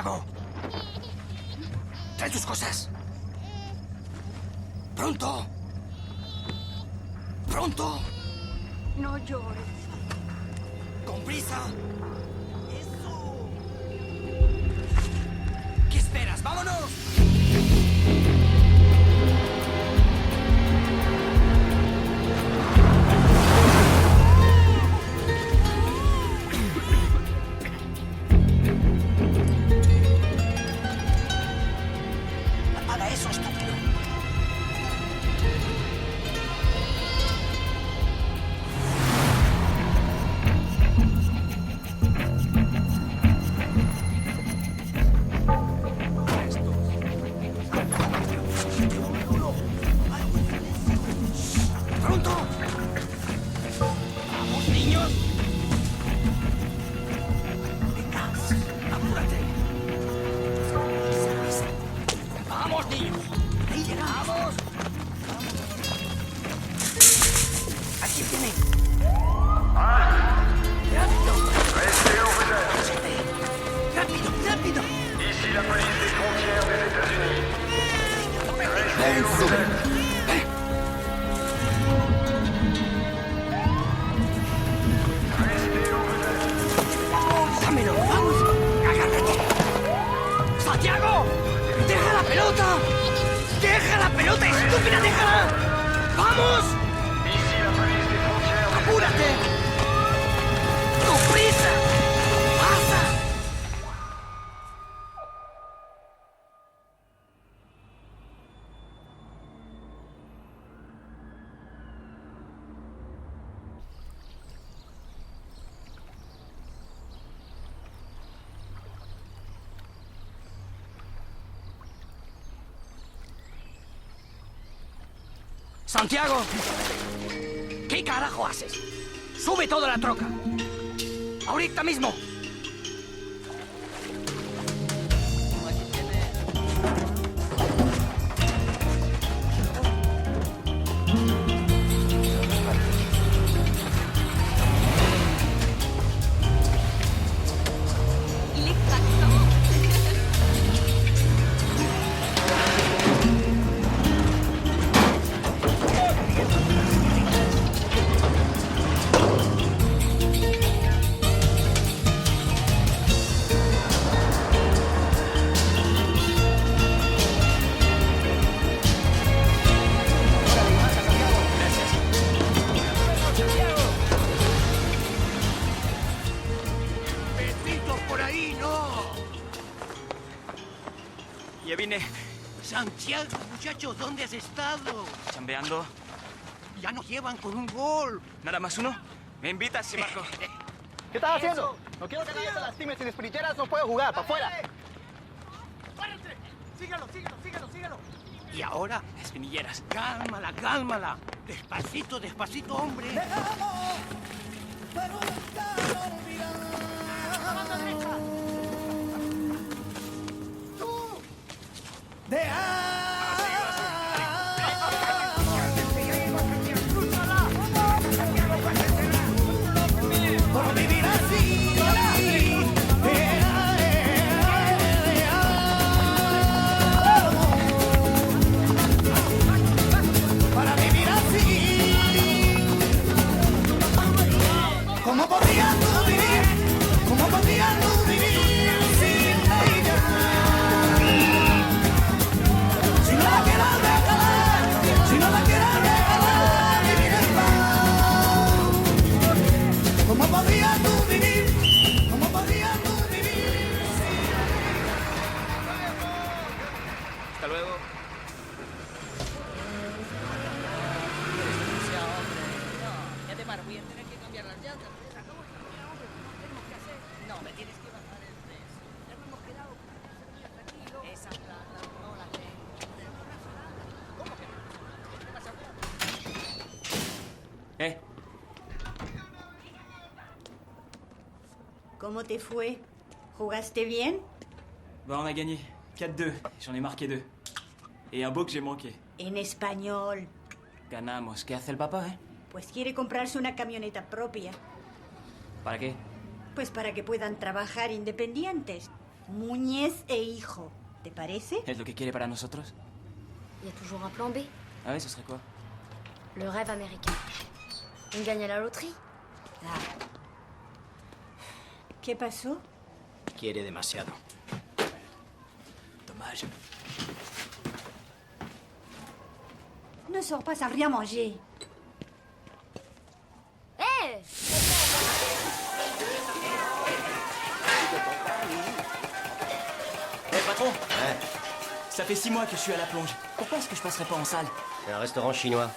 Santiago. Trae tus cosas. ¡Pronto! ¡Pronto! No llores. ¡Con prisa! ¡Eso! ¿Qué esperas? ¡Vámonos! Apaga eso, estúpido. ¡Pronto! ¡Vamos, niños! Venga, apúrate. ¡Vamos, niños! ¡Ahí llegamos! ¡Aquí tienen! ¡Rápido! Restez où vous êtes. ¡Rápido, rápido! Ici la police des frontières des États-Unis. Restez où vous êtes. Restez où vous êtes. ¡Dámelo! ¡Vamos! ¡Agárrate! ¡Santiago! ¡Deja la pelota! ¡Deja la pelota, estúpida! ¡Déjala! ¡Vamos! Ici la police des frontières des ¡Apúrate! ¡Con prisa! ¡Pasa! ¡Santiago! ¿Qué carajo haces? ¡Sube toda la troca! ¡Ahorita mismo! ¡Besitos por ahí, no! Ya vine Santiago, muchachos, ¿dónde has estado? chambeando. Ya nos llevan con un gol. ¿Nada más uno? ¿Me invitas, sí, Marco? ¿Qué estás haciendo? No quiero que nadie se lastime. Sin espinilleras no puede jugar. ¡Para afuera! ¡Párate! ¡Sígalo, sígalo, sígalo, sígalo! Y ahora, Espinilleras. cálmala, cálmala. Despacito, despacito, hombre. ¿Cómo podrías tú vivir? ¿Cómo podrías tú vivir sin ella? Si no la quieres regalar, si no la quieres regalar, vivir en paz. ¿Cómo podrías tú vivir? ¿Cómo podrías tú vivir sin ella? Hasta luego. Ya te paro, voy a tener que cambiar las llantas. No, me tienes que bajar el precio. Ya no hemos quedado tranquilo. Esa plata no la tengo. ¿Cómo que no? ¿Qué pasa? ¿Cómo te fue? ¿Jugaste bien? Bah, on a gagné 4-2. J'en ai marqué 2. Et un beau que j'ai manqué. En español. Ganamos. ¿Qué hace el papá, Pues quiere comprarse una camioneta propia. ¿Para qué? Pues para que puedan trabajar independientes. Muñez e hijo. ¿Te parece? ¿Es lo que quiere para nosotros? Il y a toujours un plan B. Ah ouais, ce serait quoi? Le rêve américain. On gagne à la loterie. Ah. ¿Qué pasó? Quiere demasiado. Dommage. Ne sors pas sans rien manger. Hé Patron, Ouais, ça fait 6 mois que je suis à la plonge. Pourquoi est-ce que je passerai pas en salle? c'est un restaurant chinois.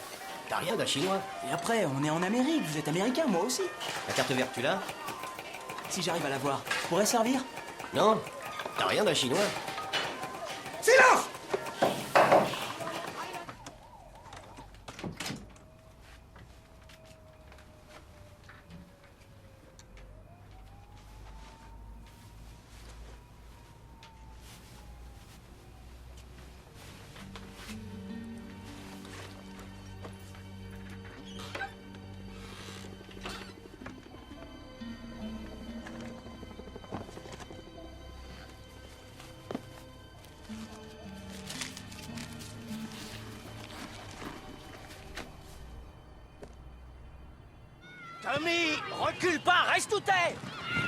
T'as rien d'un chinois? Et après, on est en Amérique, vous êtes américain, moi aussi. La carte verte, tu l'as? Si j'arrive à la voir, je pourrais servir? Non? T'as rien d'un chinois? ¡Silence! Tommy, recule pas, reste où t'es.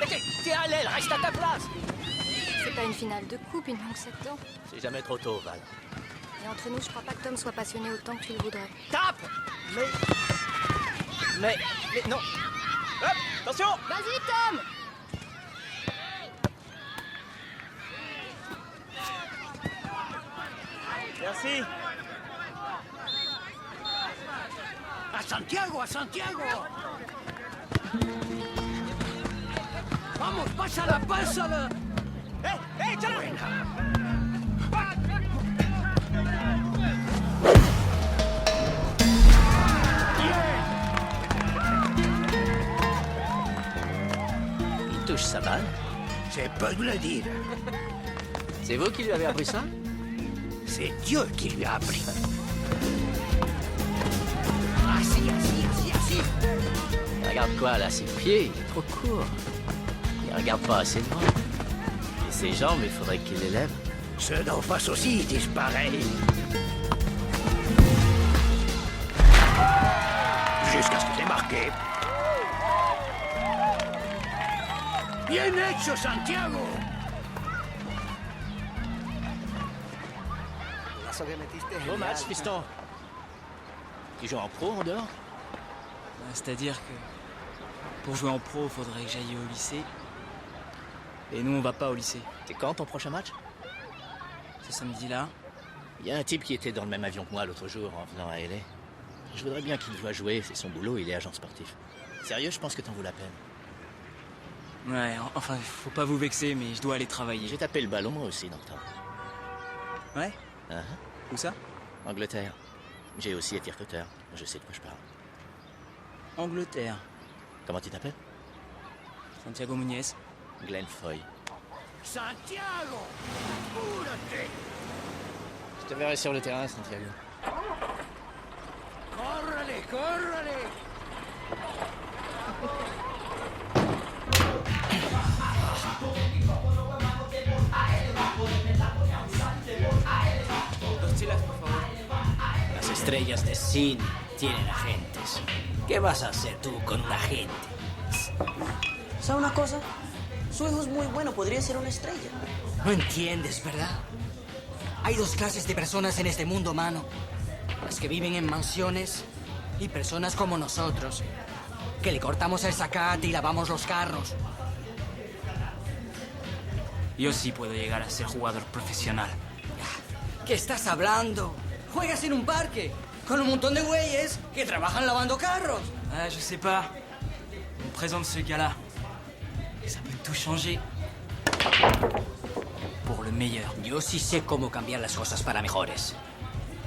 Mais t'es à l'aile, reste à ta place. C'est pas une finale de coupe, il manque 7 ans. C'est jamais trop tôt, Val. Et entre nous, je crois pas que Tom soit passionné autant que tu le voudrais. Tape. Mais non. Hop, attention. Vas-y, Tom! Merci. ¡A Santiago, a Santiago! ¡Vamos, pásala, pásala! Échala. Il touche sa balle. C'est peu de le dire. C'est vous qui lui avez appris ça? C'est Dieu qui lui a appris. Assis. Regarde quoi, là, ses pieds, il est trop court. Il regarde pas assez loin. Et ses jambes, il faudrait qu'il les lève. Ceux d'en face aussi disent pareil. Jusqu'à ce que t'aies marqué. Bien hecho, Santiago. Bon match, fiston. Tu joues en pro en dehors? C'est-à-dire que pour jouer en pro, faudrait que j'aille au lycée. Et nous, on va pas au lycée. C'est quand ton prochain match? Ce samedi-là. Il y a un type qui était dans le même avion que moi l'autre jour en venant à LA. Je voudrais bien qu'il voit jouer, c'est son boulot, il est agent sportif. Sérieux, je pense que t'en vaut la peine. Ouais, enfin, faut pas vous vexer, mais je dois aller travailler. J'ai tapé le ballon moi aussi dans le temps. Ouais? Uh-huh. Où ça? Angleterre. J'ai aussi été recruteur. Je sais de quoi je parle. Angleterre. Comment tu t'appelles? Santiago Muñez. Glenn Foy. Santiago, apúrate. Je te verrai sur le terrain, Santiago. Córrale. Las estrellas de cine tienen agentes. ¿Qué vas a hacer tú con un agente? ¿Sabe una cosa? Su hijo es muy bueno, podría ser una estrella. No entiendes, ¿verdad? Hay dos clases de personas en este mundo, mano. Las que viven en mansiones y personas como nosotros, que le cortamos el zacate y lavamos los carros. Yo sí puedo llegar a ser jugador profesional. ¿Qué estás hablando? Juegas en un parque con un montón de güeyes que trabajan lavando carros. Ah, je sais pas. On me présente ce gars-là. Et ça peut tout changer. Pour le meilleur. Yo sí sé cómo cambiar las cosas para mejores.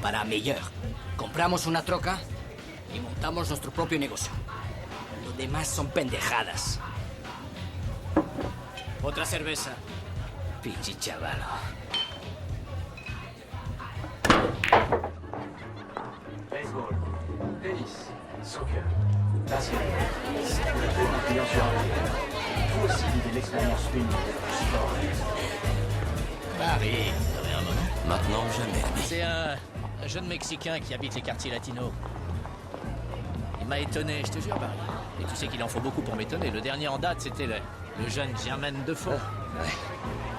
Para mejor. Compramos una troca y montamos nuestro propio negocio. Lo demás son pendejadas. Otra cerveza. Pinche chavalo. Baseball, tennis, soccer, basket, appuyant sur un vous aussi vivez l'expérience unique du sport. Paris, vous avez un moment? Maintenant ou jamais. C'est un jeune Mexicain qui habite les quartiers latinos. Il m'a étonné, je te jure, Barry. Et tu sais qu'il en faut beaucoup pour m'étonner. Le dernier en date, c'était le jeune Jermaine Defoe. Ouais.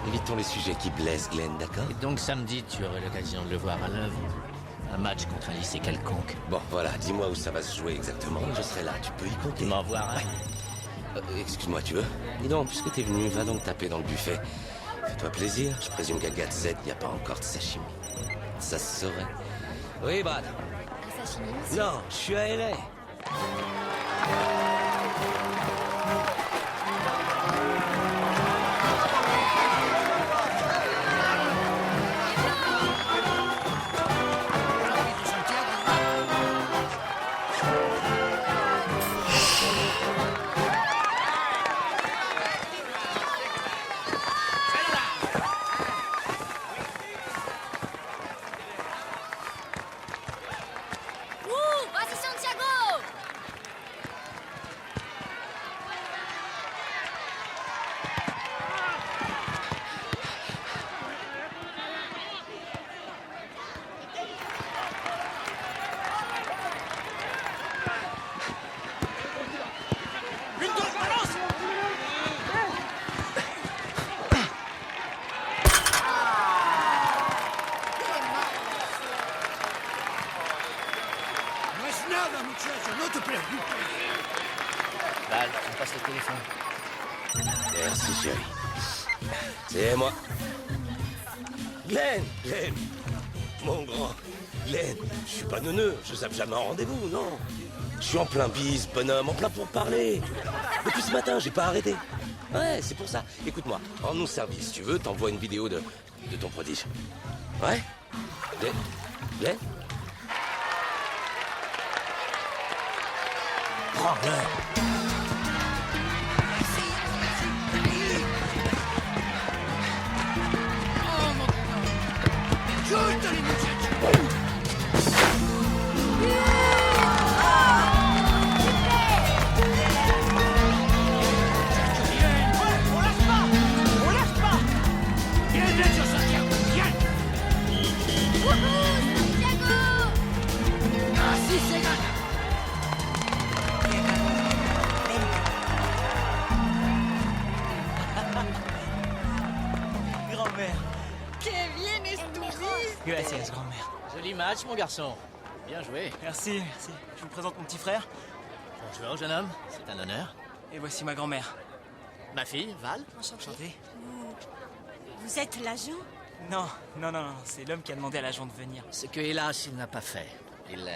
Évitons les sujets qui blessent, Glenn, d'accord? Et donc samedi, tu aurais l'occasion de le voir à l'œuvre. Un match contre un lycée quelconque. Bon, voilà, dis-moi où ça va se jouer exactement. Je serai là, tu peux y compter. Tu m'en voir un. Excuse-moi, tu veux? Dis donc, puisque t'es venu, va donc taper dans le buffet. Fais-toi plaisir, je présume qu'à Gazette, il n'y a pas encore de sashimi. Ça se saurait. Oui, Brad. Un sashimi aussi? Non, je suis à LA. Vas-y, Santiago! No es nada, muchacho, no te preocupes. Val, tu me passes le téléphone. Merci, chérie. C'est moi. Glenn, mon grand. Glenn, je suis pas neuneux, je zappe jamais en rendez-vous, non. Je suis en plein bise, bonhomme, en plein pour parler. Depuis ce matin, j'ai pas arrêté. Ouais, c'est pour ça. Écoute-moi, rends-nous service, si tu veux, t'envoies une vidéo de ton prodige. Ouais? Glenn? Prends-le. Suéltale, muchacho. Bien hecho, Santiago, bien. Así se gana. Grand-mère. ¡Qué bien estuviste! Gracias, grand-mère. Joli match, mon garçon. Bien joué. Merci, merci. Je vous présente mon petit frère. Bonjour, jeune homme. C'est un honneur. Et voici ma grand-mère. Ma fille, Val. Enchanté. Vous êtes l'agent? Non, c'est l'homme qui a demandé à l'agent de venir. Ce que, hélas, il n'a pas fait. Il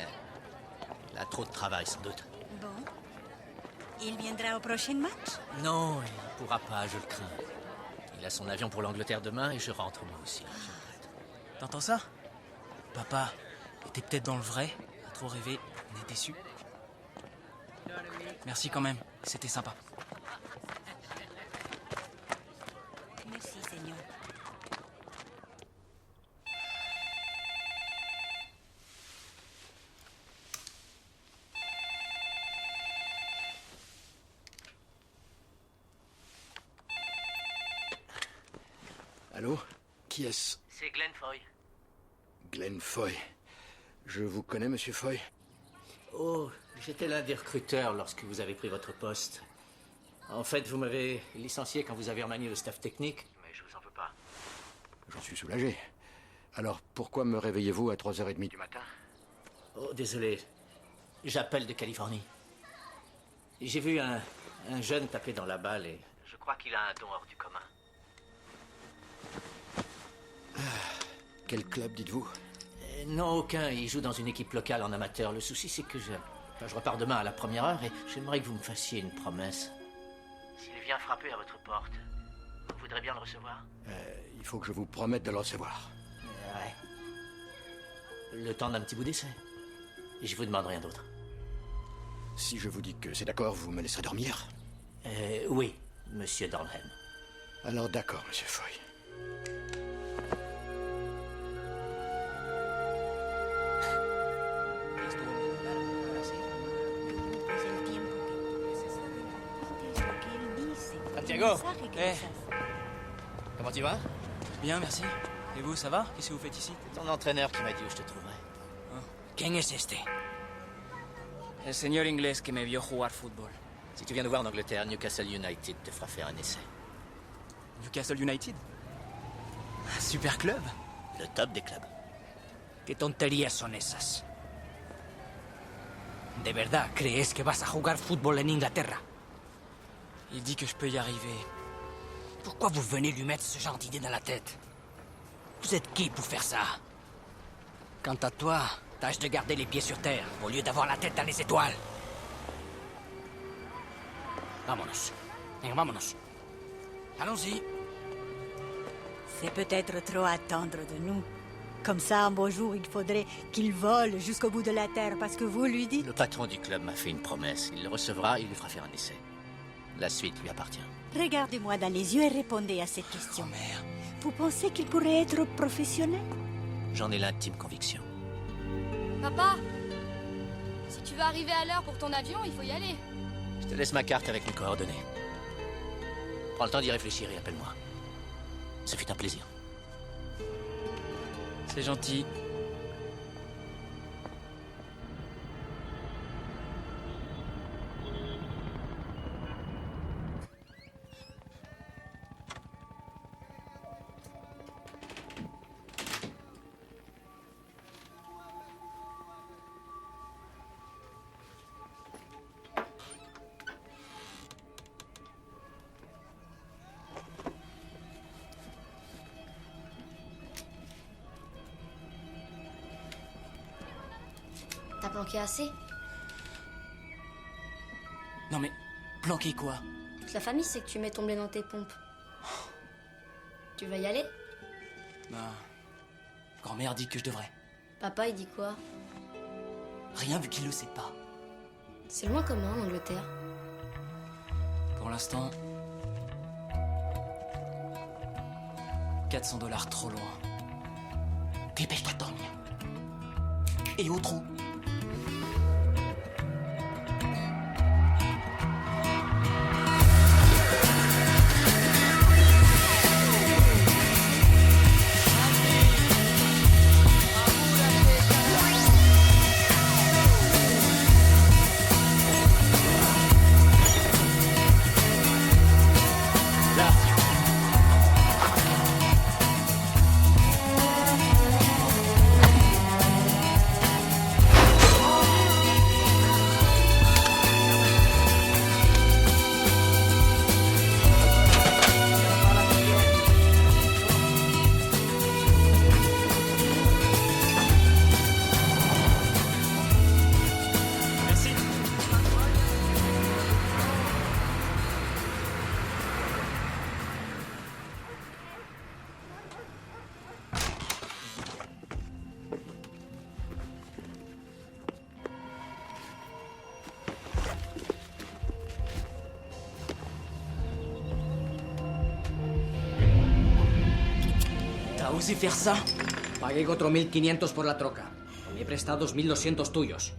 a trop de travail, sans doute. Bon. Il viendra au prochain match? Non, il ne pourra pas, je le crains. Il a son avion pour l'Angleterre demain et je rentre moi aussi. Je regrette. T'entends ça? Papa était peut-être dans le vrai, a trop rêvé, on est déçus. Merci quand même, c'était sympa. Merci, Seigneur. Allô? Qui est-ce? C'est Glenn Foy. Glenn Foy. Je vous connais, monsieur Foy? Oh, j'étais l'un des recruteurs lorsque vous avez pris votre poste. En fait, vous m'avez licencié quand vous avez remanié le staff technique, mais je vous en veux pas. J'en suis soulagé. Alors, pourquoi me réveillez-vous à 3h30 du matin? Oh, désolé. J'appelle de Californie. J'ai vu un jeune taper dans la balle et je crois qu'il a un don hors du commun. Quel club, dites-vous? Non, aucun. Il joue dans une équipe locale en amateur. Le souci, c'est que je repars demain à la première heure et j'aimerais que vous me fassiez une promesse. S'il vient frapper à votre porte, vous voudrez bien le recevoir? Il faut que je vous promette de le recevoir. Ouais. Le temps d'un petit bout d'essai. Et je vous demande rien d'autre. Si je vous dis que c'est d'accord, vous me laisserez dormir? Oui, monsieur Dornheim. Alors d'accord, monsieur Foy. Thiago. Eh, Comment tu vas? bien, merci. Et vous, ça va? Qu'est-ce que vous faites ici? C'est ton entraîneur qui m'a dit où je te trouverais. ¿Quién es este? El señor inglés que me vio jugar fútbol. Si tu viens nous voir en Angleterre, Newcastle United te fera faire un essai. Newcastle United? Un super club. Le top des clubs. ¿Qué tonterías son esas? ¿De verdad crees que vas a jugar fútbol en Inglaterra? Il dit que je peux y arriver. Pourquoi vous venez lui mettre ce genre d'idée dans la tête? Vous êtes qui pour faire ça? Quant à toi, tâche de garder les pieds sur terre, au lieu d'avoir la tête dans les étoiles. Vámonos. Venga, vámonos. Allons-y. C'est peut-être trop attendre de nous. Comme ça, un beau jour, il faudrait qu'il vole jusqu'au bout de la terre parce que vous lui dites... Le patron du club m'a fait une promesse. Il le recevra, il lui fera faire un essai. La suite lui appartient. Regardez-moi dans les yeux et répondez à cette question. Grand-mère. Vous pensez qu'il pourrait être professionnel? J'en ai l'intime conviction. Papa, si tu veux arriver à l'heure pour ton avion, il faut y aller. Je te laisse ma carte avec mes coordonnées. Prends le temps d'y réfléchir et appelle-moi. Ce fut un plaisir. C'est gentil. T'as planqué assez? Non mais, planquer quoi? Toute la famille sait que tu mets ton blé dans tes pompes. Tu vas y aller? Bah... Grand-mère dit que je devrais. Papa, il dit quoi? Rien vu qu'il le sait pas. C'est loin comment, l'Angleterre? Pour l'instant... 400 $ trop loin. Dépêche-toi, Tony. Et au trou. ¿T'as osé faire ça? Pagué 4.500 por la troca. Me he prestado 2.200 tuyos.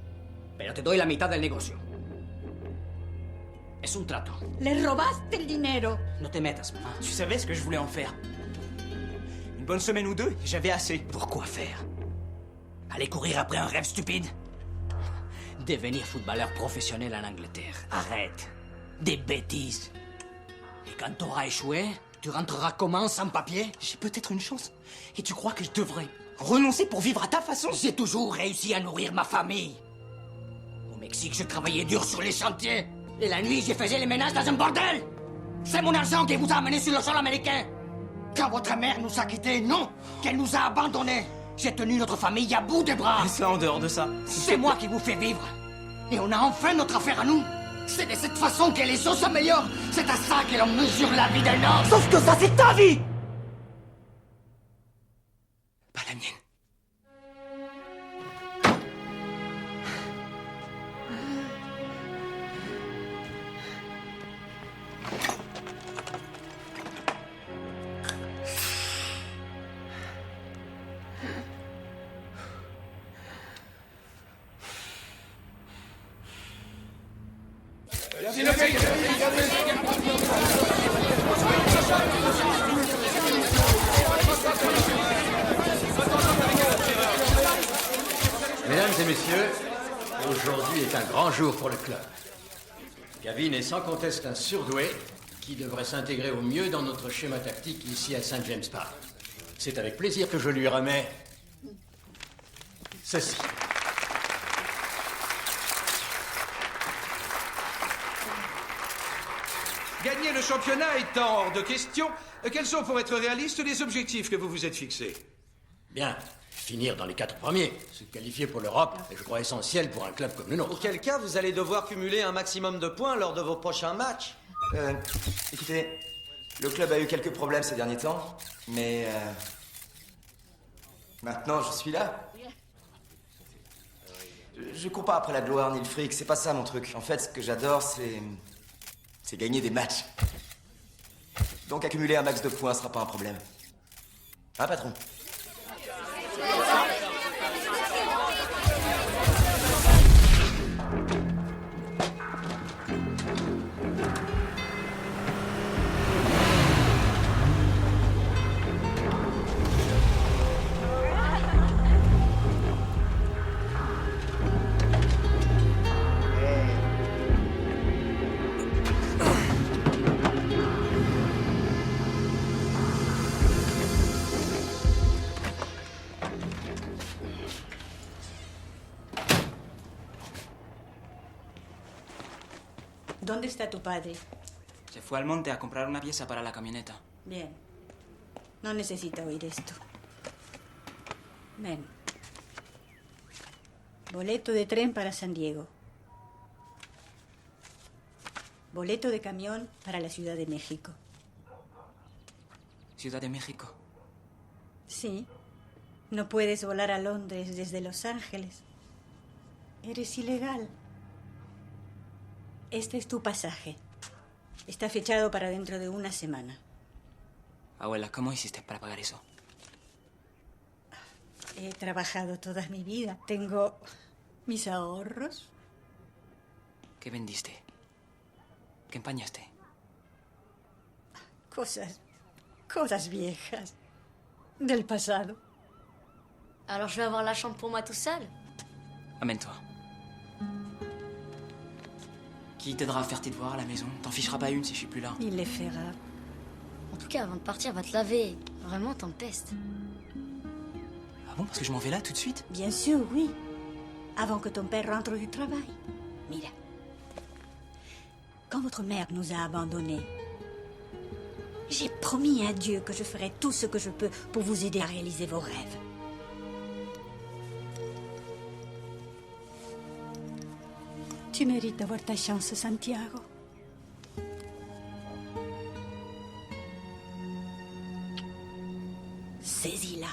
Pero te doy la mitad del negocio. Es un trato. Le robaste el dinero. No te metas, mamá. Tu savais ce que je voulais en faire. Une bonne semaine ou deux, et j'avais assez. Pourquoi faire? Aller courir après un rêve stupide? Devenir footballeur professionnel en Angleterre. Arrête. Des bêtises. Et quand t'auras échoué, tu rentreras comment, sans papier? J'ai peut-être une chance. Et tu crois que je devrais renoncer pour vivre à ta façon? J'ai toujours réussi à nourrir ma famille. Au Mexique, je travaillais dur sur les chantiers. Et la nuit, je faisais les ménages dans un bordel. C'est mon argent qui vous a amené sur le sol américain. Quand votre mère nous a quittés, non, qu'elle nous a abandonnés. J'ai tenu notre famille à bout de bras. Et ça, en dehors de ça. C'est moi qui vous fais vivre. Et on a enfin notre affaire à nous. C'est de cette façon que les choses s'améliorent. C'est à ça que l'on mesure la vie d'un homme. Sauf que ça, c'est ta vie! Pas la mienne. Si le grand jour pour le club. Gavin est sans conteste un surdoué qui devrait s'intégrer au mieux dans notre schéma tactique ici à St. James Park. C'est avec plaisir que je lui remets ceci. Gagner le championnat étant hors de question, quels sont, pour être réalistes, les objectifs que vous vous êtes fixés? Bien, finir dans les 4 premiers, se qualifier pour l'Europe est, je crois, essentiel pour un club comme le nôtre. Auquel cas, vous allez devoir cumuler un maximum de points lors de vos prochains matchs. Écoutez, le club a eu quelques problèmes ces derniers temps, mais maintenant je suis là. Je cours pas après la gloire ni le fric, c'est pas ça mon truc. En fait, ce que j'adore, c'est gagner des matchs. Donc accumuler un max de points sera pas un problème. Hein, patron? ¿Dónde está tu padre? Se fue al monte a comprar una pieza para la camioneta. Bien. No necesita oír esto. Ven. Boleto de tren para San Diego. Boleto de camión para la Ciudad de México. ¿Ciudad de México? Sí. No puedes volar a Londres desde Los Ángeles. Eres ilegal. Este es tu pasaje. Está fechado para dentro de una semana. Abuela, ¿cómo hiciste para pagar eso? He trabajado toda mi vida. Tengo mis ahorros. ¿Qué vendiste? ¿Qué empañaste? Cosas viejas. Del pasado. Alors je vais avoir la chambre pour moi tout seul? Amène-toi. Qui t'aidera à faire tes devoirs à la maison? T'en ficheras pas une si je suis plus là. Il les fera. En tout cas, avant de partir, va te laver. Vraiment, t'en pestes. Ah bon, parce que je m'en vais là tout de suite? Bien sûr, oui. Avant que ton père rentre du travail. Mira. Quand votre mère nous a abandonnés, j'ai promis à Dieu que je ferai tout ce que je peux pour vous aider à réaliser vos rêves. Tu mérites d'avoir ta chance, Santiago. Saisis-la.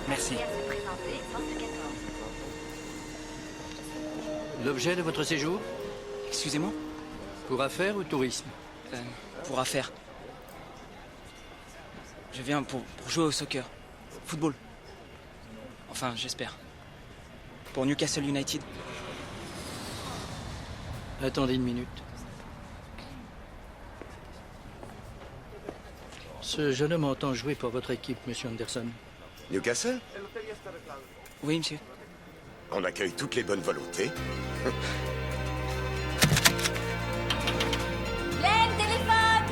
Merci. L'objet de votre séjour? Excusez-moi? Pour affaires ou tourisme? Pour affaires. Je viens pour jouer au soccer. Football. Enfin, j'espère. Pour Newcastle United. Attendez une minute. Ce jeune homme entend jouer pour votre équipe, monsieur Anderson. Newcastle? Oui, monsieur. On accueille toutes les bonnes volontés. Glenn, téléphone!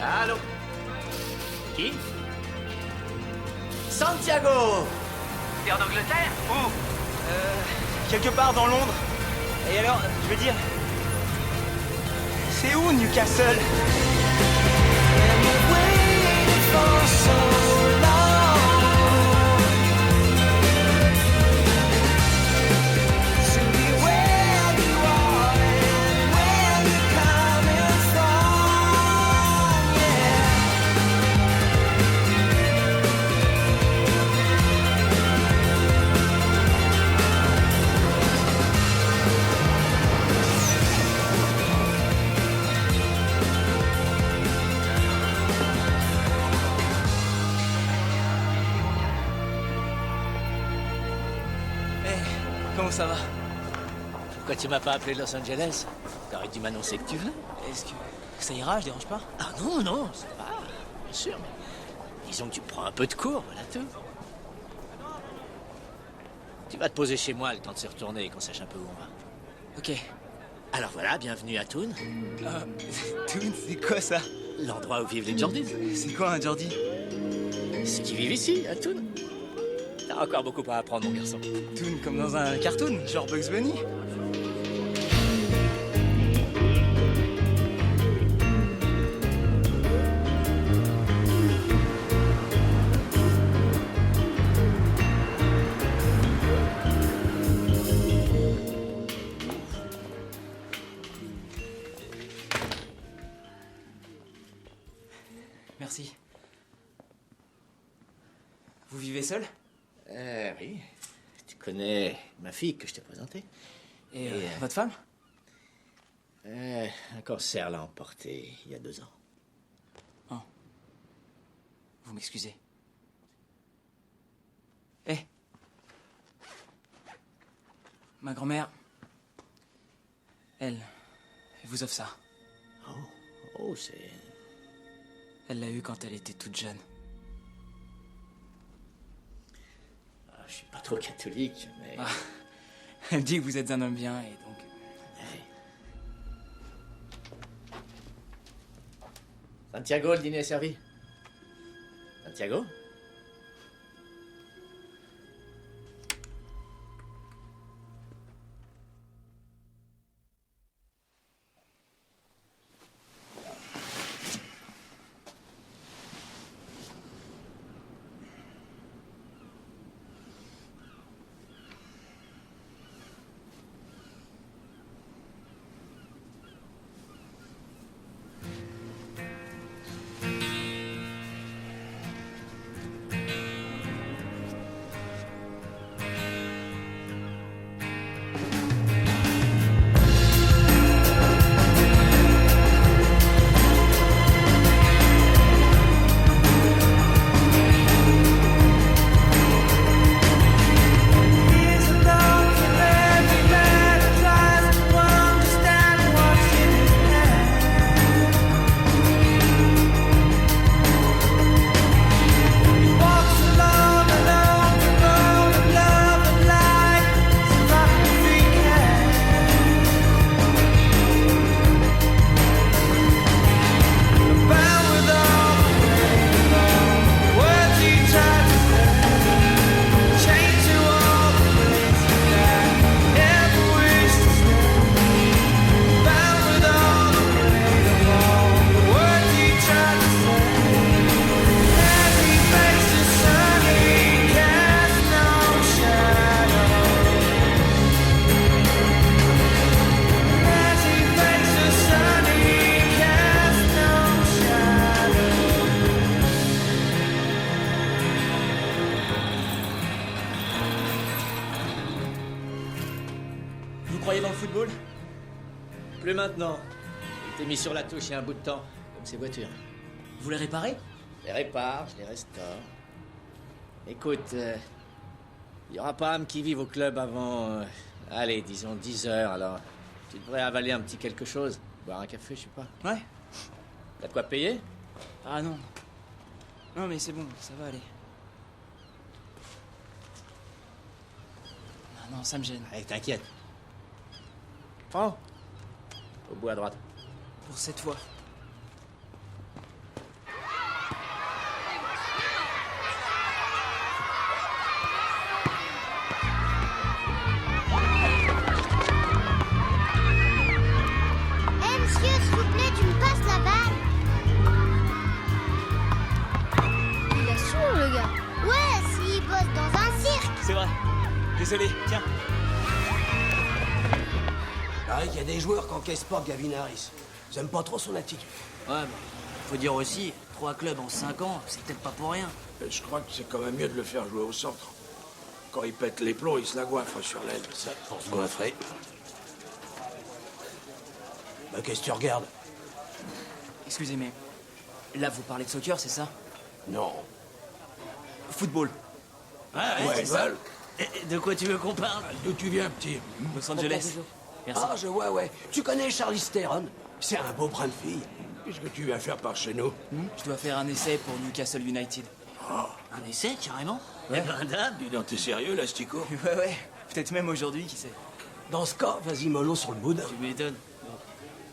Allô? Qui? Santiago! T'es en Angleterre? Où? Quelque part dans Londres. Et alors, je veux dire... C'est où Newcastle? Non, ça va. Pourquoi tu m'as pas appelé de Los Angeles? T'aurais dû m'annoncer que tu venais. Est-ce que ça ira, je dérange pas? Ah non, non, ça va, bien sûr, mais disons que tu prends un peu de cours, voilà tout. Tu vas te poser chez moi le temps de se retourner et qu'on sache un peu où on va. Ok. Alors voilà, bienvenue à Toon. Toon, c'est quoi ça? L'endroit où vivent les Jordis. C'est quoi un Jordi? Ceux qui vivent ici, à Toon. T'as encore beaucoup à apprendre, mon garçon. Toon comme dans un cartoon, genre Bugs Bunny? Merci. Vous vivez seul? Oui. Tu connais ma fille que je t'ai présentée. Et votre femme? Un cancer l'a emportée il y a 2 ans. Oh. Vous m'excusez. Eh. Ma grand-mère, elle vous offre ça. Oh, c'est... Elle l'a eu quand elle était toute jeune. Je suis pas trop catholique, mais... Ah. Elle dit que vous êtes un homme bien, et donc... Santiago, le dîner est servi. Santiago? Dans le football? Plus maintenant. Il t'est mis sur la touche il y a un bout de temps, comme ces voitures. Vous les réparez? Je les répare, je les restaure. Écoute, il n'y aura pas âme qui vive au club avant, allez, disons 10 heures, alors tu devrais avaler un petit quelque chose. Boire un café, je sais pas. Ouais. T'as de quoi payer? Ah non. Non mais c'est bon, ça va aller. Ah non, ça me gêne. Allez, t'inquiète. Prends. Au bout à droite. Pour cette fois. Eh monsieur, s'il vous plaît, tu me passes la balle? Il est sourd le gars. Ouais, s'il bosse dans un cirque. C'est vrai. Désolé, tiens. Pareil qu'il y a des joueurs qui encaissent pas Gavin Harris. J'aime pas trop son attitude. Ouais, bah, faut dire aussi, 3 clubs en 5 ans, c'est peut-être pas pour rien. Je crois que c'est quand même mieux de le faire jouer au centre. Quand il pète les plombs, il se la goiffre sur l'aile. Ça, pour se goiffrer. Bah, qu'est-ce que tu regardes? Excusez, mais là, vous parlez de soccer, c'est ça? Non. Football. Ouais, c'est ça. De quoi tu veux qu'on parle? D'où tu viens, petit? Los Angeles. Merci. Ah, je vois, ouais. Tu connais Charlize Theron? C'est un beau brin de fille. Qu'est-ce que tu viens faire par chez nous? Je dois faire un essai pour Newcastle United. Un essai, carrément? Ouais. Eh ben, dame. Dis donc, t'es sérieux, l'astico? Ouais. Peut-être même aujourd'hui, qui sait. Dans ce cas, vas-y mollo sur le boudin. Tu m'étonnes.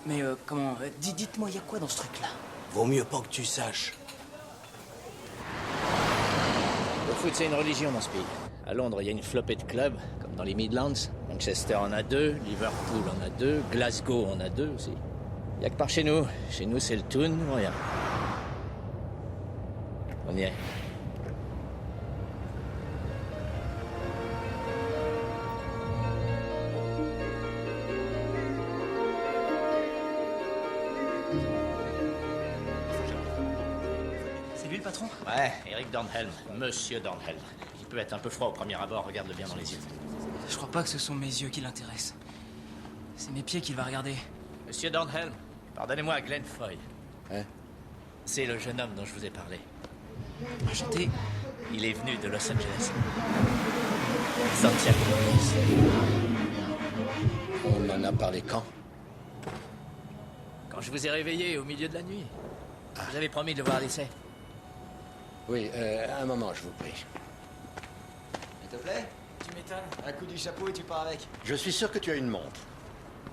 Mais comment... dites-moi, il y a quoi dans ce truc-là? Vaut mieux pas que tu saches. Le foot, c'est une religion dans ce pays. À Londres, il y a une flopée de clubs, comme dans les Midlands. Manchester en a 2, Liverpool en a 2, Glasgow en a 2 aussi. Il n'y a que par chez nous. Chez nous, c'est le Toon ou rien. On y est. C'est lui le patron? Ouais, Eric Dornhelm, Monsieur Dornhelm. Il peut être un peu froid au premier abord, regarde-le bien dans les yeux. Je crois pas que ce sont mes yeux qui l'intéressent. C'est mes pieds qu'il va regarder. Monsieur Dornhelm, pardonnez-moi, Glenn Foy. Hein? C'est le jeune homme dont je vous ai parlé. Enchanté. Il est venu de Los Angeles. Santiago. On en a parlé quand? Quand je vous ai réveillé au milieu de la nuit. Vous avez promis de le voir à l'essai. Oui, un moment, je vous prie. S'il te plaît? Tu m'étonnes. Un coup du chapeau et tu pars avec. Je suis sûr que tu as une montre.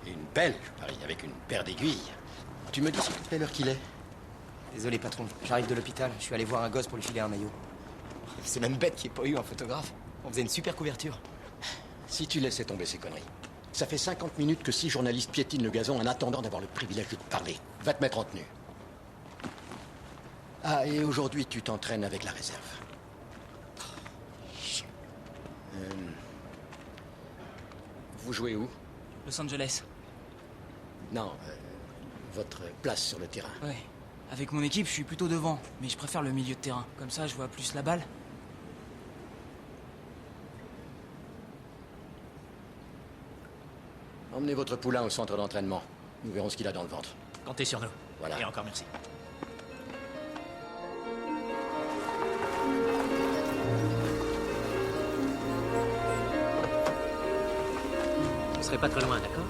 Et une belle, je parie, avec une paire d'aiguilles. Tu me dis s'il te plaît l'heure qu'il est? Désolé, patron. J'arrive de l'hôpital. Je suis allé voir un gosse pour lui filer un maillot. C'est même bête qu'il n'y ait pas eu un photographe. On faisait une super couverture. Si tu laissais tomber ces conneries. Ça fait 50 minutes que 6 journalistes piétinent le gazon en attendant d'avoir le privilège de te parler. Va te mettre en tenue. Ah, et aujourd'hui, tu t'entraînes avec la réserve. Vous jouez où? Los Angeles. Non, votre place sur le terrain. Ouais. Avec mon équipe, je suis plutôt devant, mais je préfère le milieu de terrain. Comme ça, je vois plus la balle. Emmenez votre poulain au centre d'entraînement. Nous verrons ce qu'il a dans le ventre. Comptez sur nous. Voilà. Et encore merci. On serait pas très loin, d'accord?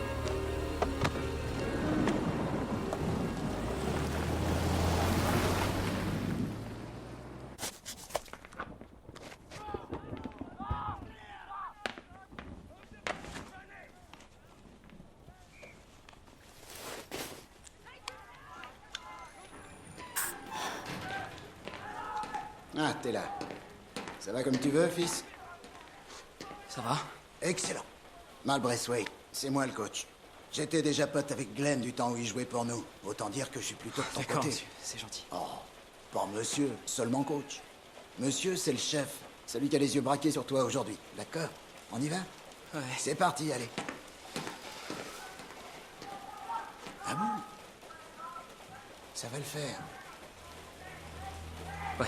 Ah, t'es là. Ça va comme tu veux, fils? Ça va? Excellent. Mal Braithwaite, c'est moi le coach. J'étais déjà pote avec Glenn du temps où il jouait pour nous. Autant dire que je suis plutôt de ton D'accord, côté. monsieur, c'est gentil. Oh, pas monsieur, seulement coach. Monsieur, c'est le chef. Celui qui a les yeux braqués sur toi aujourd'hui. D'accord? On y va? Ouais. C'est parti, allez. Ah bon? Ça va le faire. Ouais.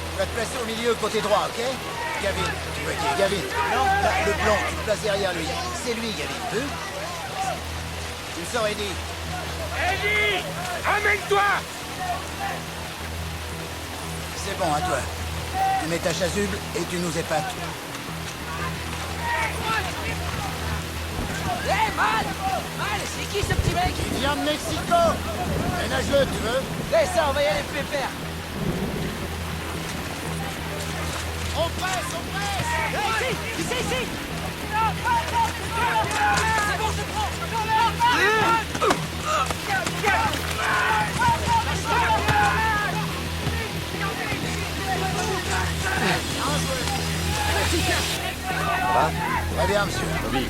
Tu vas te placer au milieu, côté droit, ok? Gavin, tu vois qui est Gavin? Non. Là, le blanc, tu te places derrière lui. C'est lui, Gavin. Tu me sors, Eddie. Eddie! Amène-toi! C'est bon, à toi. Tu mets ta chasuble et tu nous épates. Hé, Mal! Mal, c'est qui ce petit mec? Il vient de Mexico! Ménage-le, tu veux? Laisse ça, on va y aller pépère. On presse, on presse! Ici! C'est bon, je prends! Ça va? Très bien, monsieur. Oui.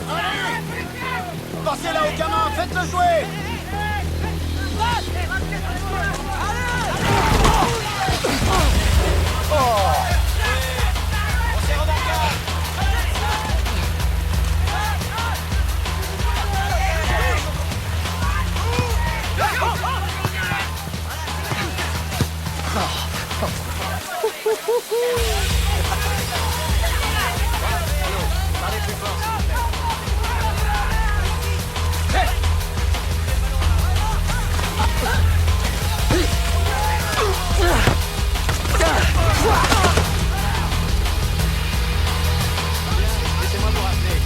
Allez! Passez là au gamin, faites-le jouer! Parlez plus fort, s'il vous plaît. Laissez-moi vous rappeler.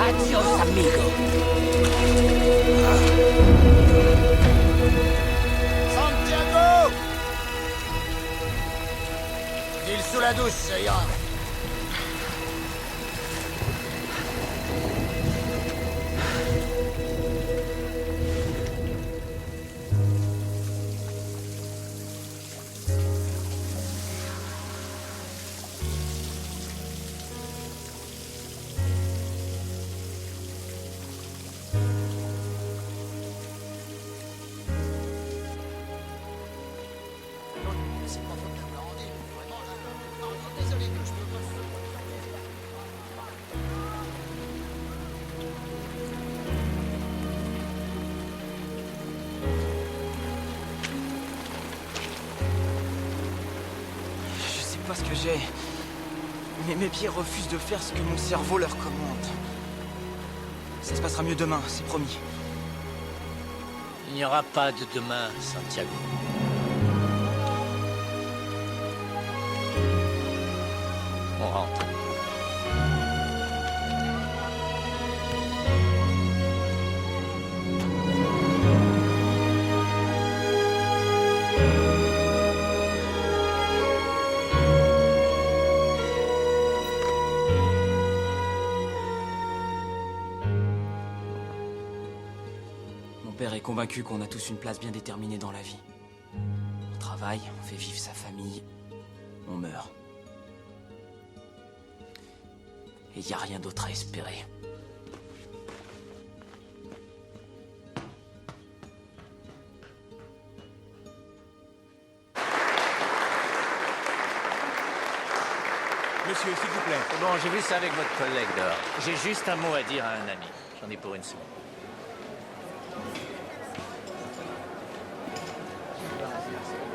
Adios, amigo. Santiago! Dis-le sous la douche, ça ira. C'est pas faute de me le rendre, vraiment, là. Non, désolé que je peux pas le faire. Je sais pas ce que j'ai. Mais mes pieds refusent de faire ce que mon cerveau leur commande. Ça se passera mieux demain, c'est promis. Il n'y aura pas de demain, Santiago. On rentre. Mon père est convaincu qu'on a tous une place bien déterminée dans la vie. On travaille, on fait vivre sa famille, on meurt. Et il n'y a rien d'autre à espérer. Monsieur, s'il vous plaît. Bon, j'ai vu ça avec votre collègue dehors. J'ai juste un mot à dire à un ami. J'en ai pour une seconde.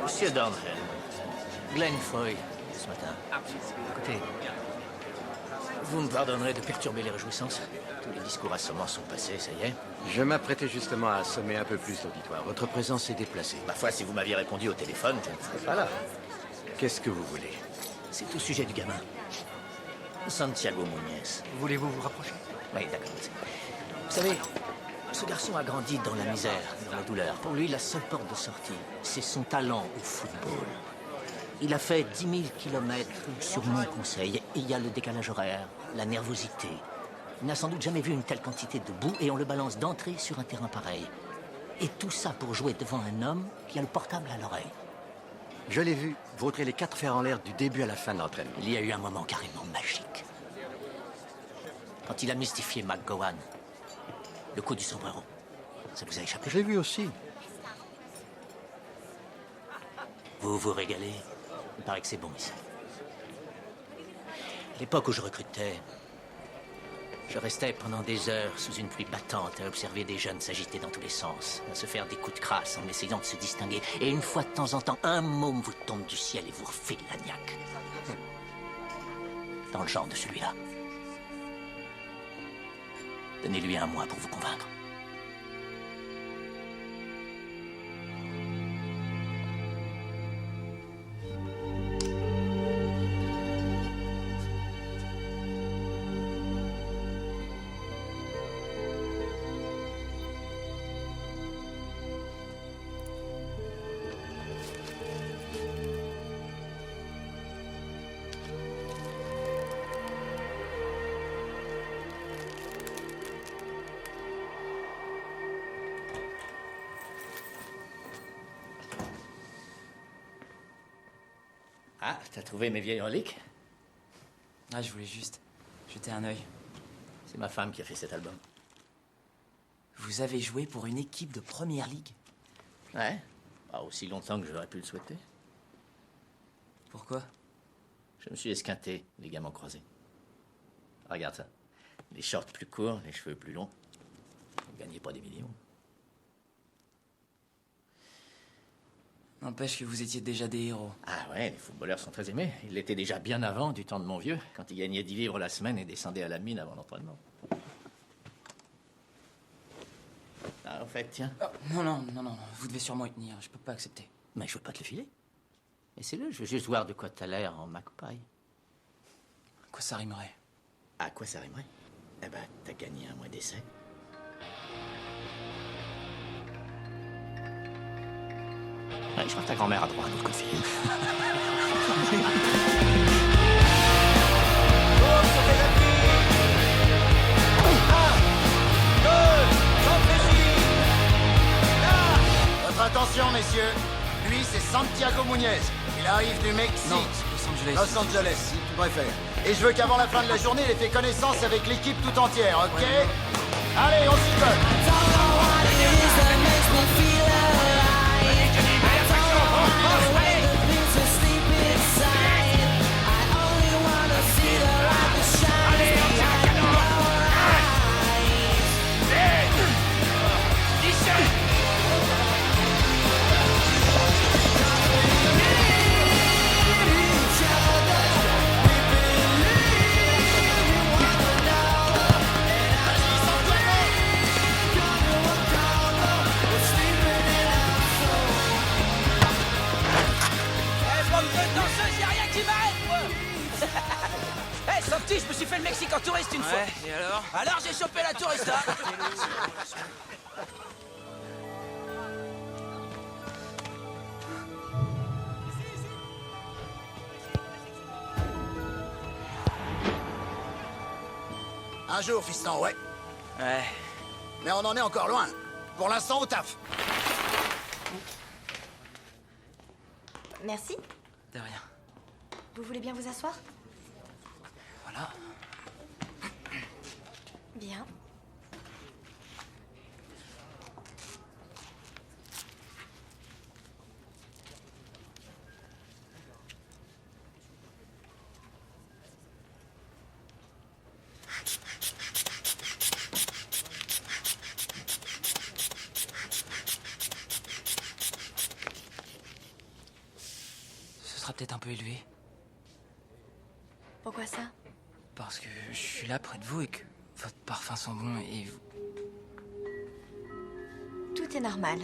Monsieur Dornhill, Glenn Foy, ce matin. Écoutez, vous me pardonnerez de perturber les réjouissances. Tous les discours assommants sont passés, ça y est. Je m'apprêtais justement à assommer un peu plus l'auditoire. Votre présence est déplacée. Ma foi, si vous m'aviez répondu au téléphone, je ne serais pas là. Qu'est-ce que vous voulez? C'est au sujet du gamin. Santiago Muñez. Voulez-vous vous rapprocher? Oui, d'accord. Vous savez, ce garçon a grandi dans la misère, dans la douleur. Pour lui, la seule porte de sortie, c'est son talent au football. Il a fait 10 000 kilomètres sur mon conseil. Il y a le décalage horaire, la nervosité. Il n'a sans doute jamais vu une telle quantité de boue et on le balance d'entrée sur un terrain pareil. Et tout ça pour jouer devant un homme qui a le portable à l'oreille. Je l'ai vu vautrer les 4 fers en l'air du début à la fin de l'entraînement. Il y a eu un moment carrément magique. Quand il a mystifié McGowan, le coup du sombrero. Ça vous a échappé? Je l'ai vu aussi. Vous vous régalez. Il paraît que c'est bon ici. À l'époque où je recrutais, je restais pendant des heures sous une pluie battante à observer des jeunes s'agiter dans tous les sens, à se faire des coups de crasse en essayant de se distinguer. Et une fois de temps en temps, un môme vous tombe du ciel et vous refait de la niaque. Dans le genre de celui-là. Donnez-lui un mois pour vous convaincre. Ah, t'as trouvé mes vieilles reliques? Ah, je voulais juste jeter un œil. C'est ma femme qui a fait cet album. Vous avez joué pour une équipe de première ligue? Ouais, pas aussi longtemps que j'aurais pu le souhaiter. Pourquoi? Je me suis esquinté, ligaments croisés. Regarde ça. Les shorts plus courts, les cheveux plus longs. Vous gagnez pas des millions. N'empêche que vous étiez déjà des héros. Ah ouais, les footballeurs sont très aimés. Ils l'étaient déjà bien avant, du temps de mon vieux, quand il gagnait 10 livres la semaine et descendait à la mine avant l'entraînement. Ah, en fait, tiens. Oh, non, vous devez sûrement y tenir, je peux pas accepter. Mais je veux pas te le filer. Laissez-le, je veux juste voir de quoi t'as l'air en magpie. À quoi ça rimerait? À quoi ça rimerait? Eh ben, t'as gagné un mois d'essai. Ouais, je crois que ta grand-mère a droit à un autre coup de fil. Votre attention, messieurs. Lui, c'est Santiago Muñez. Il arrive du Mexique. Non, Los Angeles. Los Angeles, si tu préfères. Et je veux qu'avant la fin de la journée, il ait fait connaissance avec l'équipe tout entière, ok? Ouais. Allez, on s'y colle. Hé, Santi, je me suis fait le Mexique en touriste une fois. Ouais, et alors? Alors j'ai chopé la tourista. Un jour, fiston, ouais. Ouais. Mais on en est encore loin. Pour l'instant, au taf. Merci. De rien. Vous voulez bien vous asseoir? Voilà. Bien. Ce sera peut-être un peu élevé. Pourquoi ça? Parce que je suis là près de vous et que votre parfum sent bon et vous... Tout est normal.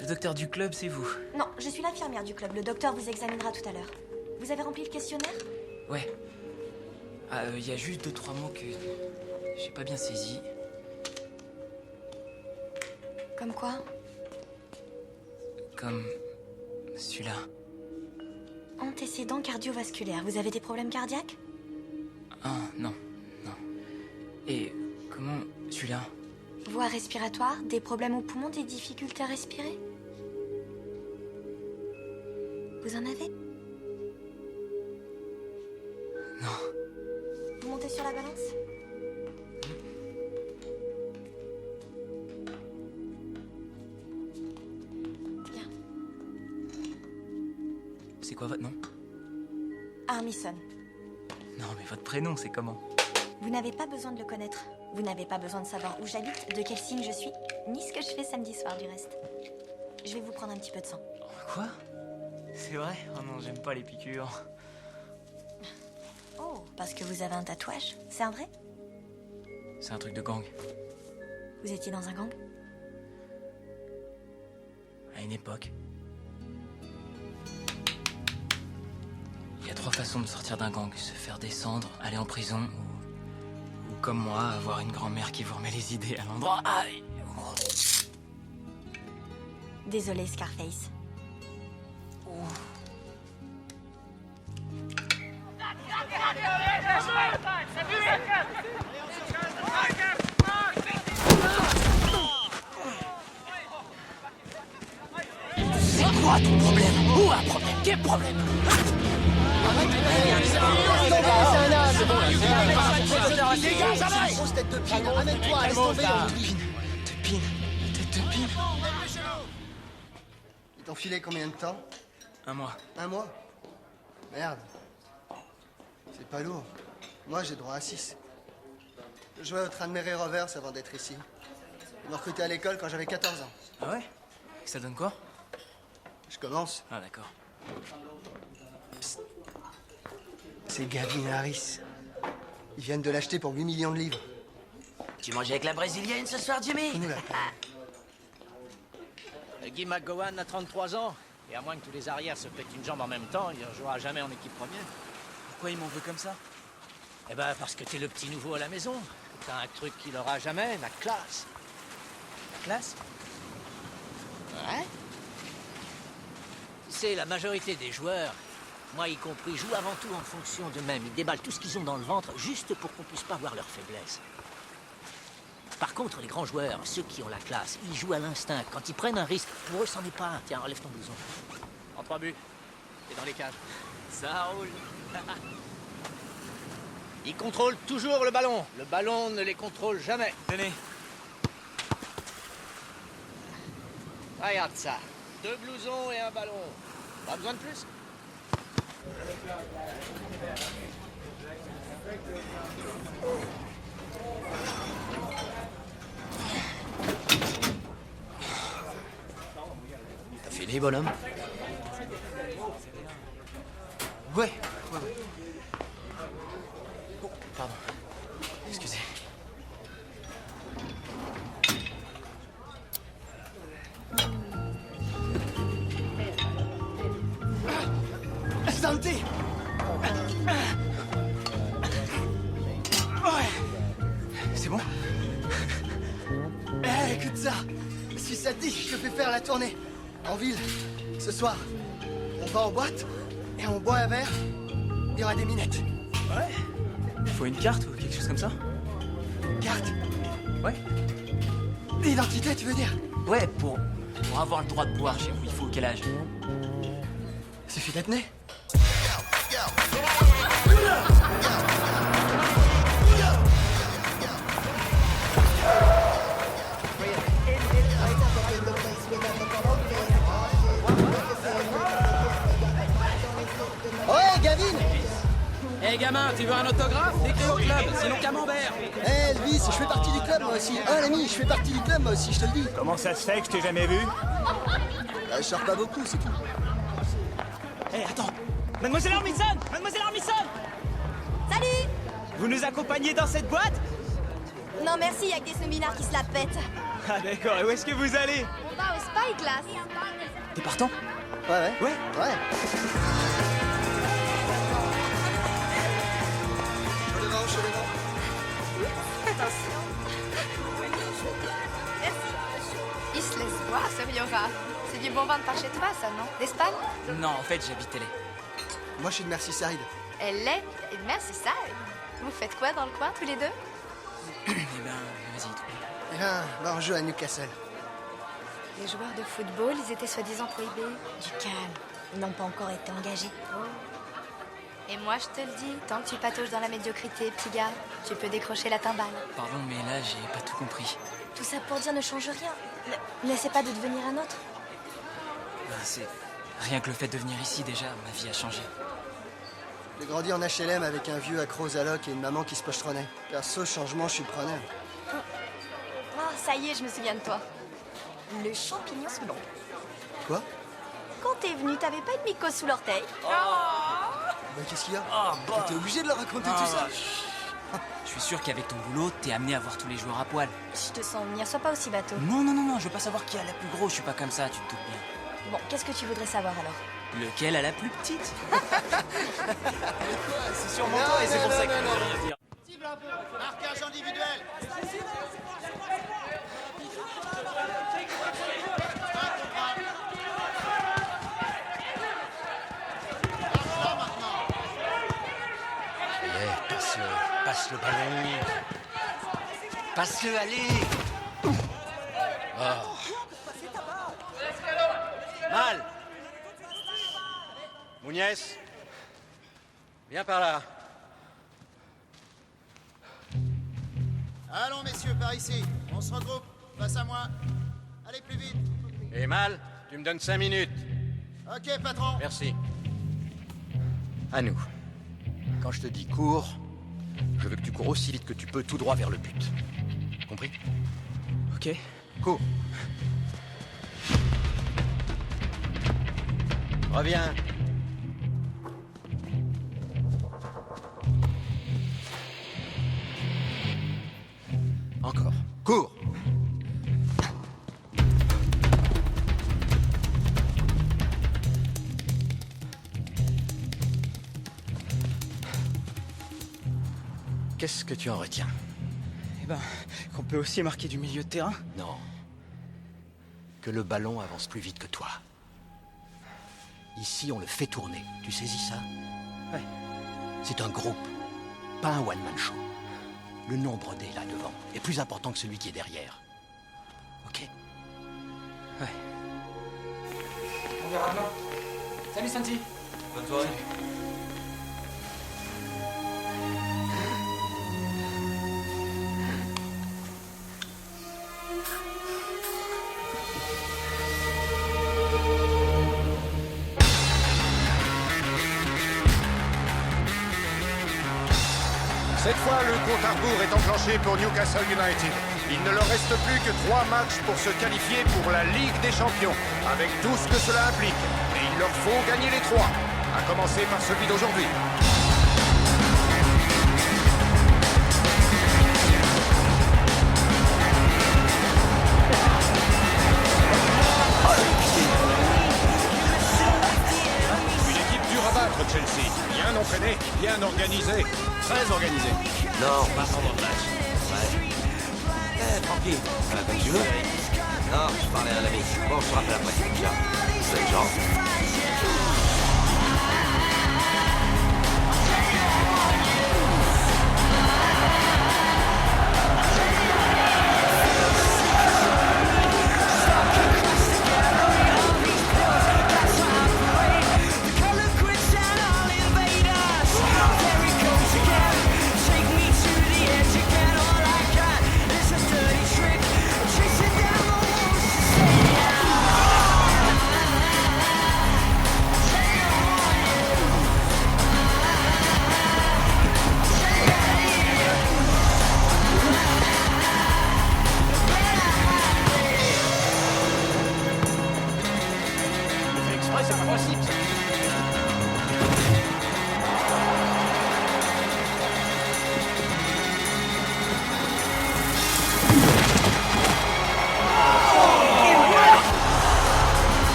Le docteur du club, c'est vous? Non, je suis l'infirmière du club. Le docteur vous examinera tout à l'heure. Vous avez rempli le questionnaire? Ouais. Ah, y a juste 2-3 mots que j'ai pas bien saisis. Comme quoi? Comme celui-là. Antécédent cardiovasculaire. Vous avez des problèmes cardiaques? Ah, non. Et comment celui-là? Voie respiratoire, des problèmes aux poumons, des difficultés à respirer? Vous en avez? Non. Vous montez sur la balance? Bien. C'est quoi votre nom? Armisen. Non, mais votre prénom, c'est comment? Vous n'avez pas besoin de le connaître. Vous n'avez pas besoin de savoir où j'habite, de quel signe je suis, ni ce que je fais samedi soir du reste. Je vais vous prendre un petit peu de sang. Quoi? C'est vrai? Oh non, j'aime pas les piqûres. Oh, parce que vous avez un tatouage, c'est un vrai? C'est un truc de gang. Vous étiez dans un gang? À une époque. Il y a 3 façons de sortir d'un gang. Se faire descendre, aller en prison, ou comme moi, avoir une grand-mère qui vous remet les idées à l'endroit. Aïe. Désolé, Scarface. C'est quoi ton problème? Quel problème? Grosse tête de pine, ramène-toi, laisse tomber. Tête de pine. Ils t'ont filé combien de temps? 1 mois. 1 mois? Merde. C'est pas lourd. Moi, j'ai droit à 6. Je jouais au Tranmere Rovers avant d'être ici. Ils m'ont recruté à l'école quand j'avais 14 ans. Ah ouais? Ça donne quoi? Je commence. Ah d'accord. C'est Gavin Harris. Ils viennent de l'acheter pour 8 millions de livres. Tu manges avec la brésilienne ce soir, Jimmy? Guy McGowan a 33 ans. Et à moins que tous les arrières se pètent une jambe en même temps, il ne jouera jamais en équipe première. Pourquoi il m'en veut comme ça? Eh ben, parce que t'es le petit nouveau à la maison. T'as un truc qu'il aura jamais, la classe. La classe? Ouais. Tu sais, la majorité des joueurs, moi y compris, jouent avant tout en fonction d'eux-mêmes. Ils déballent tout ce qu'ils ont dans le ventre juste pour qu'on puisse pas voir leurs faiblesses. Par contre, les grands joueurs, ceux qui ont la classe, ils jouent à l'instinct. Quand ils prennent un risque, pour eux, c'en est pas un. Tiens, enlève ton blouson. En 3 buts. Et dans les cages. Ça roule. Ils contrôlent toujours le ballon. Le ballon ne les contrôle jamais. Tenez. Regarde ça. 2 blousons et un ballon. Pas besoin de plus. T'as fini, bonhomme? Ouais. Oh, pardon. Excusez. Santé! Ouais. C'est bon? Écoute ça! Si ça te dit, je te fais faire la tournée. En ville, ce soir. On va en boîte et on boit un verre. Il y aura des minettes. Ouais. Faut une carte ou quelque chose comme ça? Carte? Ouais. L'identité, tu veux dire? Ouais, pour avoir le droit de boire chez vous, il faut quel âge? Suffit d'être né. Ouais, Gavin! Hé gamin, tu veux un autographe? Écris au club, sinon camembert. Hé, Elvis, je fais partie du club moi aussi. Oh l'ami, je fais partie du club moi aussi, je te le dis. Comment ça se fait que je t'ai jamais vu? Je sors pas beaucoup, c'est tout. Hé, attends. Mademoiselle Armisen! Mademoiselle Armisen! Salut! Vous nous accompagnez dans cette boîte? Non merci, y'a que des seminards qui se la pètent. Ah d'accord, et où est-ce que vous allez? On va au Spyglass. T'es partant? Ouais. Je devant. Attention. Merci. Il se laisse voir, Soriora. C'est du bon vin de par chez toi, ça, non? D'Espagne? Non, en fait, j'habite télé. Moi, je suis de Merseyside. Elle est. Et merci, ça. Vous faites quoi dans le coin, tous les deux? Eh ben, vas-y. Et là, on joue à Newcastle. Les joueurs de football, ils étaient soi-disant prohibés. Du calme. Ils n'ont pas encore été engagés. Et moi, je te le dis, tant que tu patauges dans la médiocrité, petit gars, tu peux décrocher la timbale. Pardon, mais là, j'ai pas tout compris. Tout ça pour dire ne change rien. Ne laissez pas de devenir un autre. C'est rien que le fait de venir ici, déjà, ma vie a changé. J'ai grandi en HLM avec un vieux accro aux allocs et une maman qui se pochetronnait. Perso, changement, je suis preneur. Oh, ça y est, je me souviens de toi. Le champignon sous l'ongle. Quoi? Quand t'es venu, t'avais pas une mycose sous l'orteil? Bah, qu'est-ce qu'il y a? T'es obligé de leur raconter tout ça? Je suis sûr qu'avec ton boulot, t'es amené à voir tous les joueurs à poil. Je te sens venir, sois pas aussi bateau. Non, je veux pas savoir qui a la plus grosse, je suis pas comme ça, tu te doutes bien. Bon, qu'est-ce que tu voudrais savoir alors? Lequel a la plus petite? C'est sûrement toi et c'est pour ça que je veux rien dire. Cible un peu. Marquage individuel. Passe le ballon. Passe-le, allez. Oh. Mal. Mouniès, viens par là. Allons, messieurs, par ici. On se regroupe. Face à moi. Allez plus vite. Et Mal, tu me donnes 5 minutes. Ok, patron. Merci. À nous. Quand je te dis cours, je veux que tu cours aussi vite que tu peux, tout droit vers le but. Compris? Ok. Cours. Reviens. Encore. Cours. Qu'est-ce que tu en retiens? Eh ben, qu'on peut aussi marquer du milieu de terrain. Non. Que le ballon avance plus vite que toi. Ici, on le fait tourner. Tu saisis ça? Ouais. C'est un groupe, pas un one-man show. Le nombre des là devant est plus important que celui qui est derrière. Ok? Ouais. On verra demain. Salut Santi. Bonne soirée. Cette fois, le compte à rebours est enclenché pour Newcastle United. Il ne leur reste plus que 3 matchs pour se qualifier pour la Ligue des Champions, avec tout ce que cela implique. Et il leur faut gagner les 3, à commencer par celui d'aujourd'hui. Une équipe dure à battre, Chelsea. Bien entraînée, bien organisée. Très organisée. Non, pas pendant le match. Ouais. Tranquille. Comme tu veux. Non, je parlais à un ami. Bon, je te rappelle après. Ciao. Salut, Jean.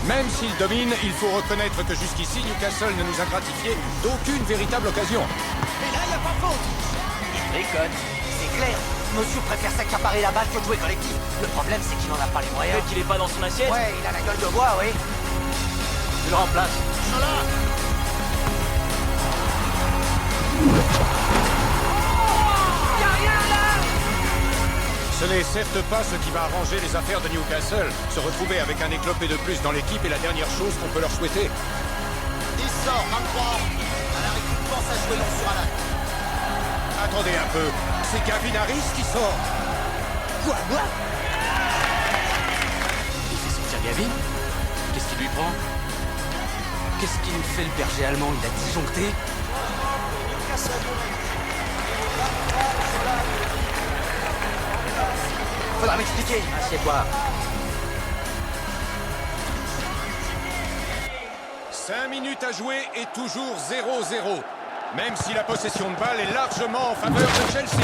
Même s'ils dominent, il faut reconnaître que jusqu'ici, Newcastle ne nous a gratifié d'aucune véritable occasion. Et là, il n'y a pas faute. Il déconne. C'est clair. Monsieur préfère s'accaparer la balle que de jouer collectif. Le problème, c'est qu'il n'en a pas les moyens. Peut-être qu'il est pas dans son assiette. Ouais, il a la gueule de bois, oui. Je le remplace. Ce n'est certes pas ce qui va arranger les affaires de Newcastle. Se retrouver avec un éclopé de plus dans l'équipe est la dernière chose qu'on peut leur souhaiter. 10 sort, 23. Alors équipe pense à jouer long sur Alan. Attendez un peu, c'est Gavin Harris qui sort. Quoi? Il fait sortir Gavin? Qu'est-ce qui lui prend? Qu'est-ce qui nous fait le berger allemand? Il a disjoncté? Faudra m'expliquer. Assieds-toi. 5 minutes à jouer et toujours 0-0. Même si la possession de balle est largement en faveur de Chelsea.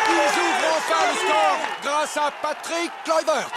Ils ouvrent enfin le score grâce à Patrick Kluivert.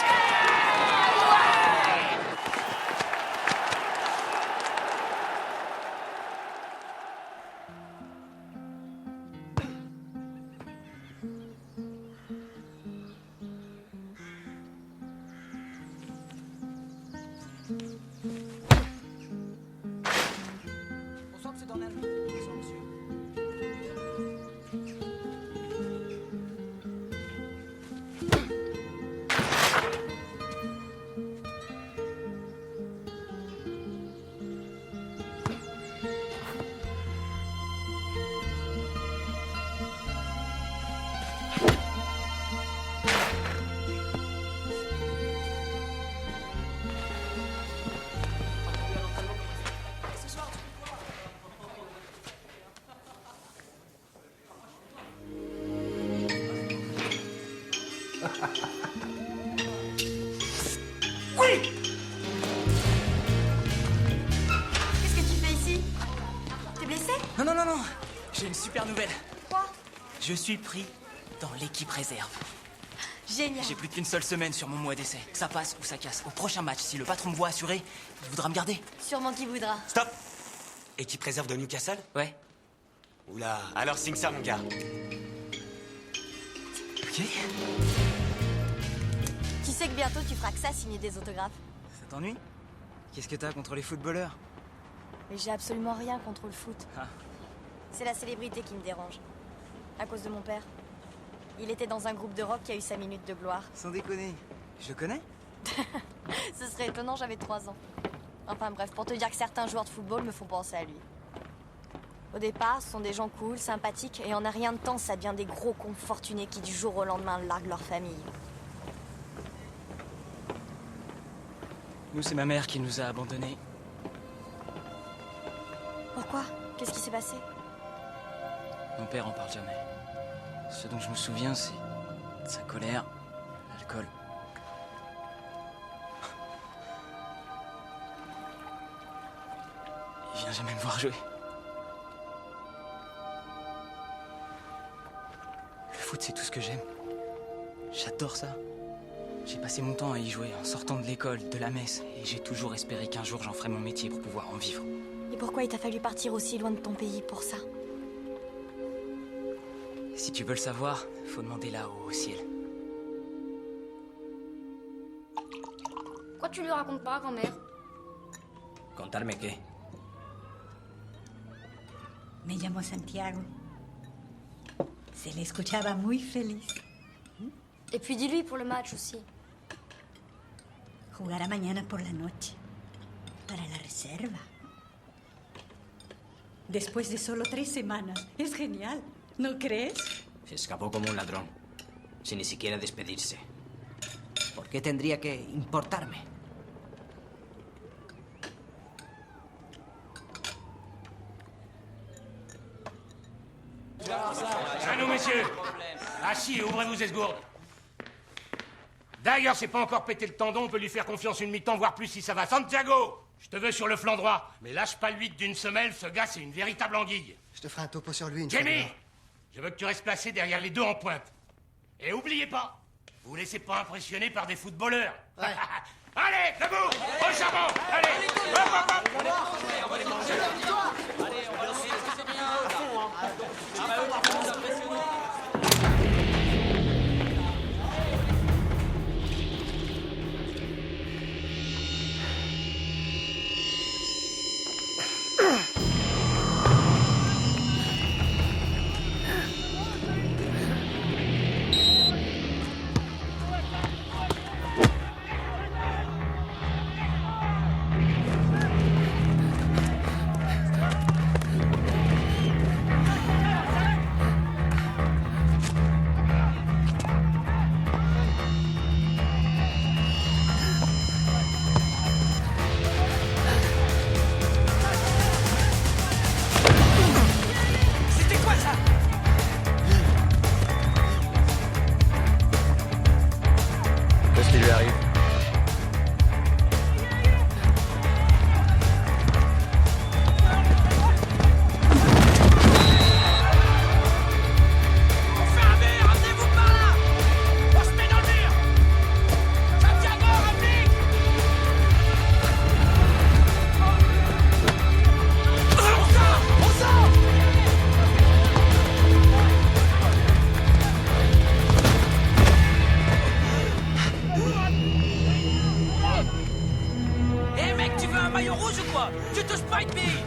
Je suis pris dans l'équipe réserve. Génial. J'ai plus qu'une seule semaine sur mon mois d'essai. Ça passe ou ça casse. Au prochain match, si le patron me voit assuré, il voudra me garder. Sûrement qu'il voudra. Stop! Équipe réserve de Newcastle? Ouais. Oula, alors signe ça, mon gars. Ok. Tu sais que bientôt tu feras que ça, signer des autographes. Ça t'ennuie? Qu'est-ce que t'as contre les footballeurs? Mais j'ai absolument rien contre le foot. Ah. C'est la célébrité qui me dérange. À cause de mon père. Il était dans un groupe de rock qui a eu sa minute de gloire. Sans déconner. Je le connais? Ce serait étonnant, j'avais 3 ans. Enfin bref, pour te dire que certains joueurs de football me font penser à lui. Au départ, ce sont des gens cool, sympathiques, et en un rien de temps, ça devient des gros cons fortunés qui du jour au lendemain larguent leur famille. Nous, c'est ma mère qui nous a abandonnés. Pourquoi? Qu'est-ce qui s'est passé? Mon père en parle jamais. Ce dont je me souviens, c'est sa colère, l'alcool. Il vient jamais me voir jouer. Le foot, c'est tout ce que j'aime. J'adore ça. J'ai passé mon temps à y jouer en sortant de l'école, de la messe, et j'ai toujours espéré qu'un jour j'en ferais mon métier pour pouvoir en vivre. Et pourquoi il t'a fallu partir aussi loin de ton pays pour ça? Si tu veux le savoir, faut demander là-haut, au ciel. Pourquoi tu lui racontes pas, grand-mère? ¿Contarme qué? Me llamo Santiago. Se le escuchaba muy feliz. Et puis dis-lui pour le match aussi. Jugará mañana por la noche. Para la reserva. Después de solo 3 semanas. Es genial. ¿No crees? Se escapó como un ladrón, sin ni siquiera despedirse. ¿Por qué tendría que importarme? À nous, messieurs. Assis et ouvrez vos esgourdes. D'ailleurs, c'est pas encore pété le tendon, on peut lui faire confiance une mi-temps, voire plus si ça va. Santiago, je te veux sur le flanc droit, mais lâche pas le 8 d'une semelle, ce gars, c'est une véritable anguille. Je te ferai un topo sur lui une Jamie, je veux que tu restes placé derrière les deux en pointe. Et oubliez pas, vous laissez pas impressionner par des footballeurs. Ouais. Allez, debout, au charbon, allez, hop, hop, hop. On va les manger. Allez, on va lancer, c'est bien. À fond, hein. Ah bah eux, par contre, c'est impressionnant. Qu'est-ce qui lui arrive? Hé mec, tu veux un maillot rouge ou quoi? Tu touches pas une bille.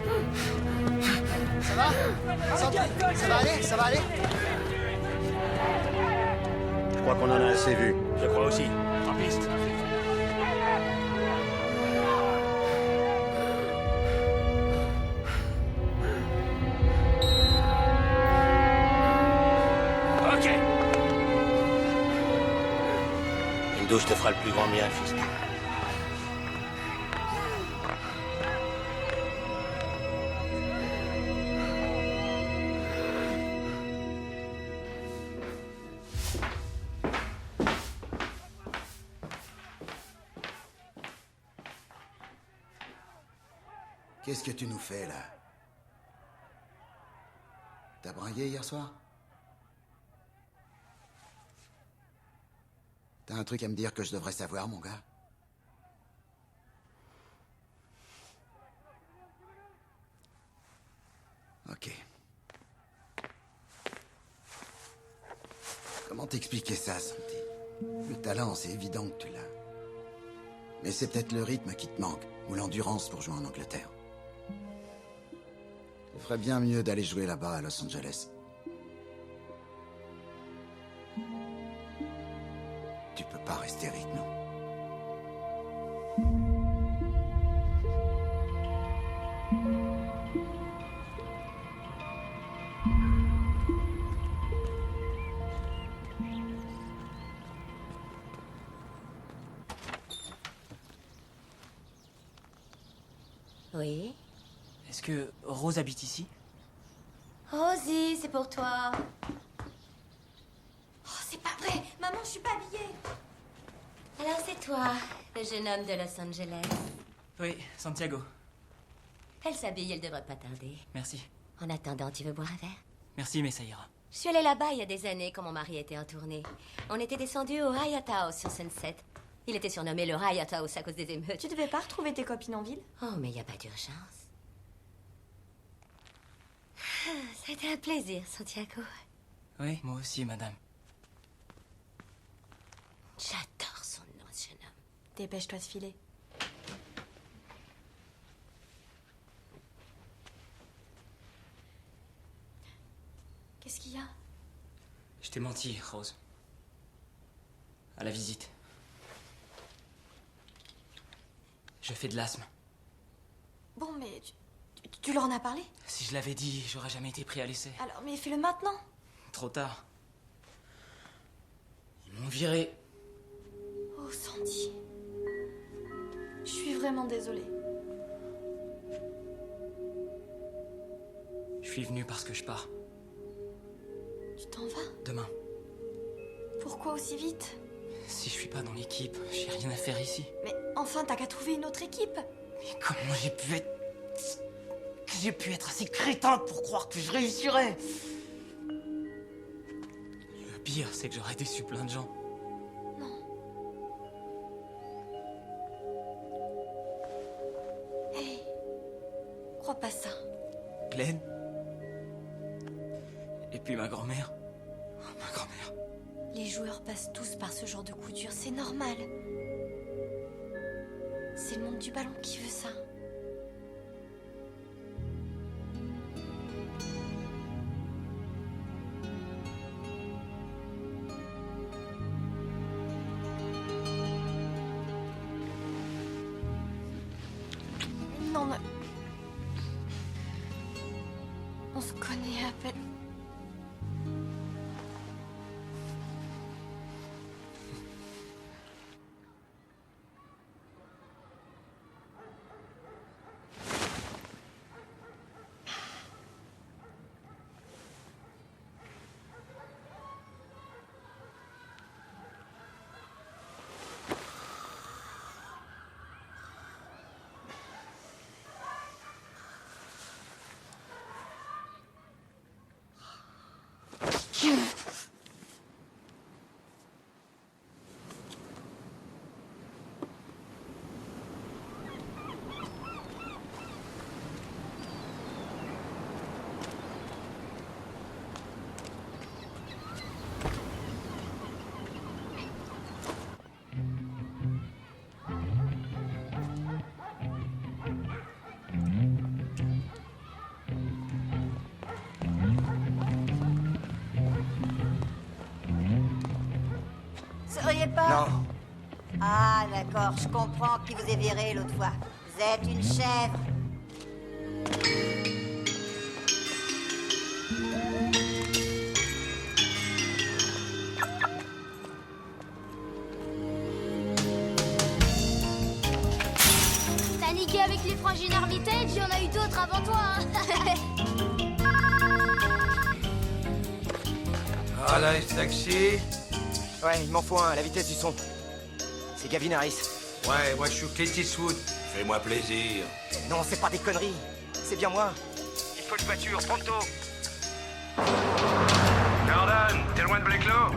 Ça va? Ça va aller? Ça va aller? Je crois qu'on en a assez vu. Je crois aussi. En piste. Ok. Une douche te fera le plus grand bien, fils. Qu'est-ce que tu nous fais, là? T'as bringué hier soir? un truc à me dire que je devrais savoir, mon gars? Ok. Comment t'expliquer ça, Santi? Le talent, c'est évident que tu l'as. Mais c'est peut-être le rythme qui te manque, ou l'endurance pour jouer en Angleterre. Tu ferais bien mieux d'aller jouer là-bas à Los Angeles. Tu peux pas rester avec nous. Oui? Est-ce que Rose habite ici? Rosie, c'est pour toi. Oh, c'est pas vrai. Maman, je suis pas habillée. Alors c'est toi, le jeune homme de Los Angeles. Oui, Santiago. Elle s'habille, elle devrait pas tarder. Merci. En attendant, tu veux boire un verre? Merci, mais ça ira. Je suis allée là-bas il y a des années quand mon mari était en tournée. On était descendus au Hyatt House sur Sunset. Il était surnommé le Hyatt House à cause des émeutes. Tu devais pas retrouver tes copines en ville? Oh, mais il n'y a pas d'urgence. Ça a été un plaisir, Santiago. Oui, moi aussi, madame. J'adore son nom, ce jeune homme. Dépêche-toi de filer. Qu'est-ce qu'il y a? Je t'ai menti, Rose. À la visite. Je fais de l'asthme. Bon, mais tu leur en as parlé? Si je l'avais dit, j'aurais jamais été pris à l'essai. Alors, mais fais-le maintenant. Trop tard. Ils m'ont viré. Oh, Sandy. Je suis vraiment désolée. Je suis venu parce que je pars. Tu t'en vas? Demain. Pourquoi aussi vite? Si je suis pas dans l'équipe, j'ai rien à faire ici. Mais enfin, t'as qu'à trouver une autre équipe. Mais comment j'ai pu être... J'ai pu être assez crétin pour croire que je réussirais. Le pire, c'est que j'aurais déçu plein de gens. Hey, crois pas ça. Glenn. Et puis ma grand-mère. Oh, ma grand-mère. Les joueurs passent tous par ce genre de coup dur, c'est normal. C'est le monde du ballon qui veut ça. Non, mais... On se connaît à peine. Seriez pas? Non. Ah, d'accord, je comprends qui vous ait viré l'autre fois. Vous êtes une chèvre. T'as niqué avec les frangines Armitage, il y en a eu d'autres avant toi, hein. Ah là, taxi. Ouais, il m'en faut un à la vitesse du son. C'est Gavin Harris. Ouais, moi je suis Clint Eastwood. Fais-moi plaisir. Non, c'est pas des conneries. C'est bien moi. Il faut une voiture, pronto. Jordan, t'es loin de Blakelow?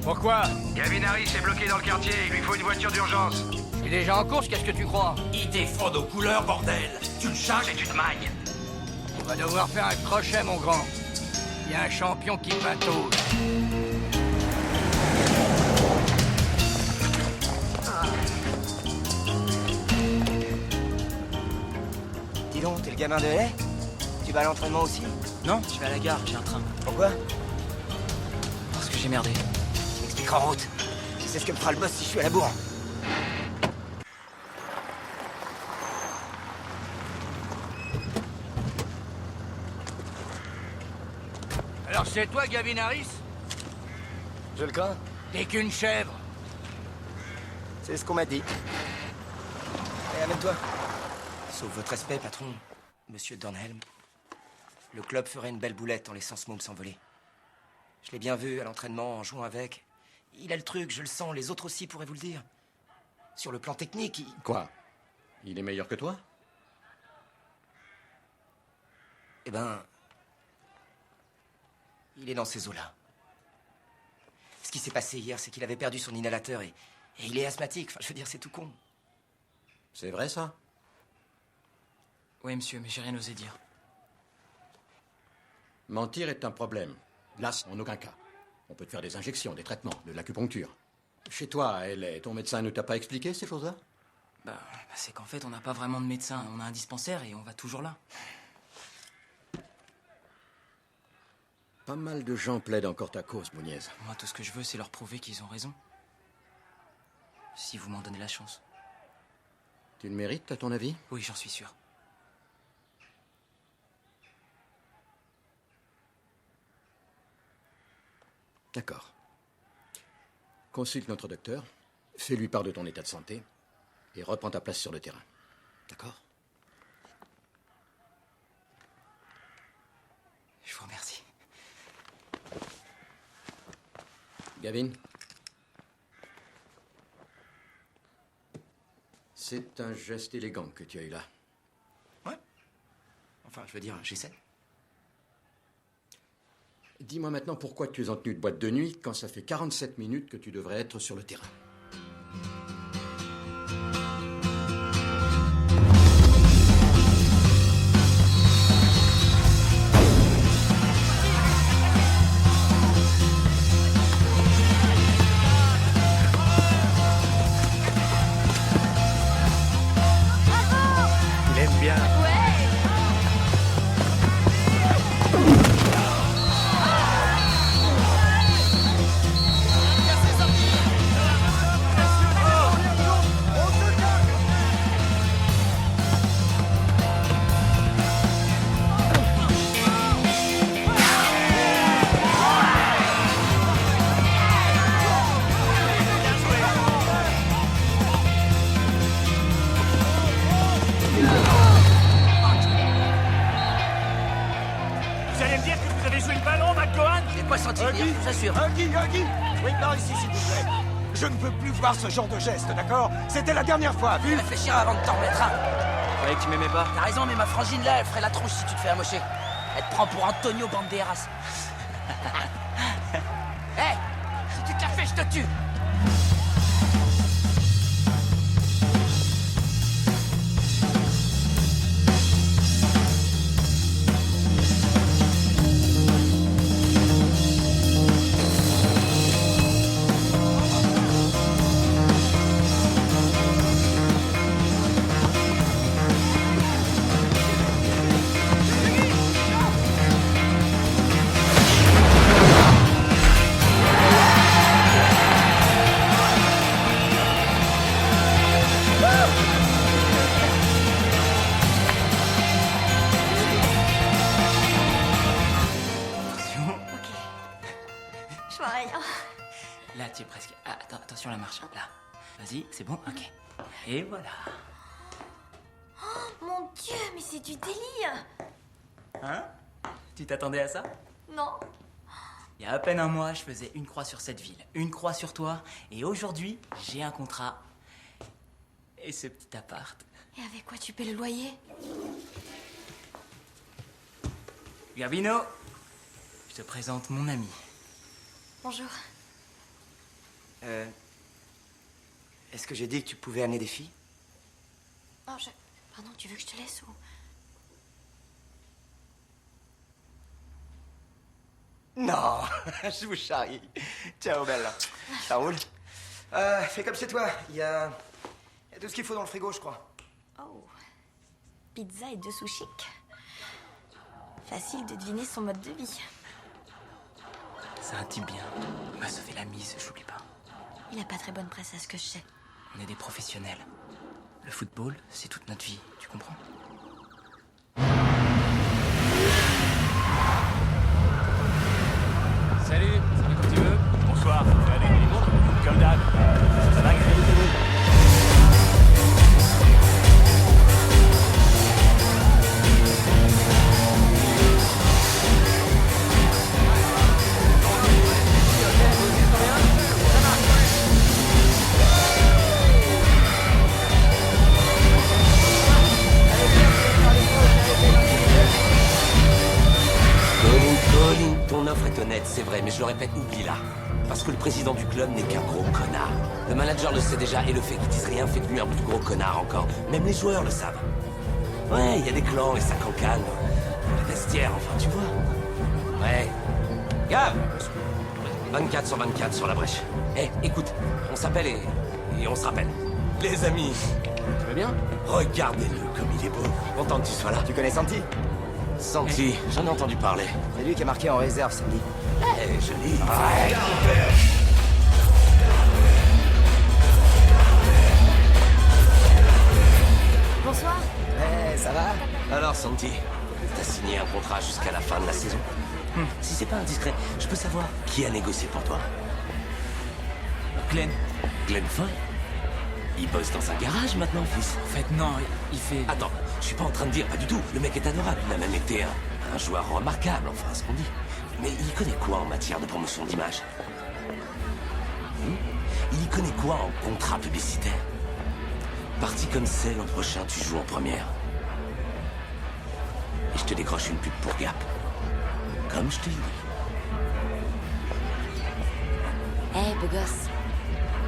Pourquoi? Gavin Harris est bloqué dans le quartier, il lui faut une voiture d'urgence. Il est déjà en course, qu'est-ce que tu crois? Il défend nos couleurs, bordel. Tu le charges et tu te mailles. On va devoir faire un crochet, mon grand. Il y a un champion qui patauge. Dis donc, t'es le gamin de lait? Tu vas à l'entraînement aussi? Non, je vais à la gare, j'ai un train. Pourquoi? Parce que j'ai merdé. Tu m'expliqueras en route. Je sais ce que me fera le boss si je suis à la bourre. Alors c'est toi, Gavin Harris? Je le crains. T'es qu'une chèvre. C'est ce qu'on m'a dit. Allez, amène-toi. Sauf votre respect, patron, monsieur Dornhelm. Le club ferait une belle boulette en laissant ce môme s'envoler. Je l'ai bien vu à l'entraînement en jouant avec. Il a le truc, je le sens, les autres aussi pourraient vous le dire. Sur le plan technique, il... Quoi? Il est meilleur que toi? Eh ben... il est dans ces eaux-là. Ce qui s'est passé hier, c'est qu'il avait perdu son inhalateur et il est asthmatique. Enfin, je veux dire, c'est tout con. C'est vrai, ça? Oui, monsieur, mais j'ai rien osé dire. Mentir est un problème. Là, en aucun cas. On peut te faire des injections, des traitements, de l'acupuncture. Chez toi, ton médecin ne t'a pas expliqué ces choses-là? Bah, c'est qu'en fait, on n'a pas vraiment de médecin. On a un dispensaire et on va toujours là. Pas mal de gens plaident encore ta cause, Mouniez. Moi, tout ce que je veux, c'est leur prouver qu'ils ont raison. Si vous m'en donnez la chance. Tu le mérites, à ton avis? Oui, j'en suis sûr. D'accord. Consulte notre docteur, fais-lui part de ton état de santé et reprends ta place sur le terrain. D'accord? Je vous remercie. Gavin? C'est un geste élégant que tu as eu là. Ouais. Enfin, je veux dire, j'essaie. Dis-moi maintenant pourquoi tu es en tenue de boîte de nuit quand ça fait 47 minutes que tu devrais être sur le terrain. Il aime bien. Vous allez me dire que vous avez joué le ballon, McGowan? J'ai pas senti de dire, je vous assure. Huggy! Oui, par ici, s'il vous plaît. Je ne veux plus voir ce genre de geste, d'accord? C'était la dernière fois, vu? Réfléchir avant de t'en remettre un. Je croyais que tu m'aimais pas. T'as raison, mais ma frangine là, elle ferait la tronche si tu te fais amocher. Elle te prend pour Antonio Banderas. Hé! Si tu te la fais, je te tue! Je vois rien. Là, tu es presque... Ah, attends, attention à la marche. Là. Vas-y, c'est bon? Ok. Et voilà. Oh, mon Dieu, mais c'est du délire. Hein? Tu t'attendais à ça? Non. Il y a à peine un mois, je faisais une croix sur cette ville, une croix sur toi, et aujourd'hui, j'ai un contrat. Et ce petit appart. Et avec quoi tu paies le loyer? Gavino, je te présente mon ami. Bonjour. Est-ce que j'ai dit que tu pouvais amener des filles? Oh, Pardon, tu veux que je te laisse ou... Non, je vous charrie. Ciao, belle. Ça roule? Fais comme chez toi. Il y a tout ce qu'il faut dans le frigo, je crois. Oh. Pizza et 2 sous chic. Facile de deviner son mode de vie. C'est un type bien. Il m'a sauvé la mise, j'oublie pas. Il a pas très bonne presse à ce que je sais. On est des professionnels. Le football, c'est toute notre vie, tu comprends? Salut, ça va comme tu veux? Bonsoir, ça fait aller du monde? Comme d'hab. Ça va, Grégory? Colin, ton offre est honnête, c'est vrai, mais je le répète, oublie-la. Parce que le président du club n'est qu'un gros connard. Le manager le sait déjà, et le fait qu'il dise rien fait de lui un plus gros connard encore. Même les joueurs le savent. Ouais, il y a des clans et ça cancane. Les vestiaires, enfin, tu vois. Ouais. Gab 24 sur 24 sur la brèche. Eh, écoute, on s'appelle et on se rappelle. Les amis. Tu vas bien? Regardez-le comme il est beau. Content que tu sois là. Tu connais Santi? Santi, j'en ai entendu parler. C'est lui qui est marqué en réserve samedi. Eh, joli. Bonsoir. Eh, ça va? Alors, Santi, t'as signé un contrat jusqu'à la fin de la saison. Si c'est pas indiscret, je peux savoir qui a négocié pour toi? Glenn. Glenn Foy? Il bosse dans un garage maintenant, fils. En fait, non, il fait... Attends, je suis pas en train de dire, pas du tout. Le mec est adorable, il a même été un joueur remarquable, enfin, ce qu'on dit. Mais il connaît quoi en matière de promotion d'image? Il y connaît quoi en contrat publicitaire? Parti comme c'est, l'an prochain, tu joues en première. Et je te décroche une pub pour Gap. Comme je te l'ai dit. Hé, beau gosse,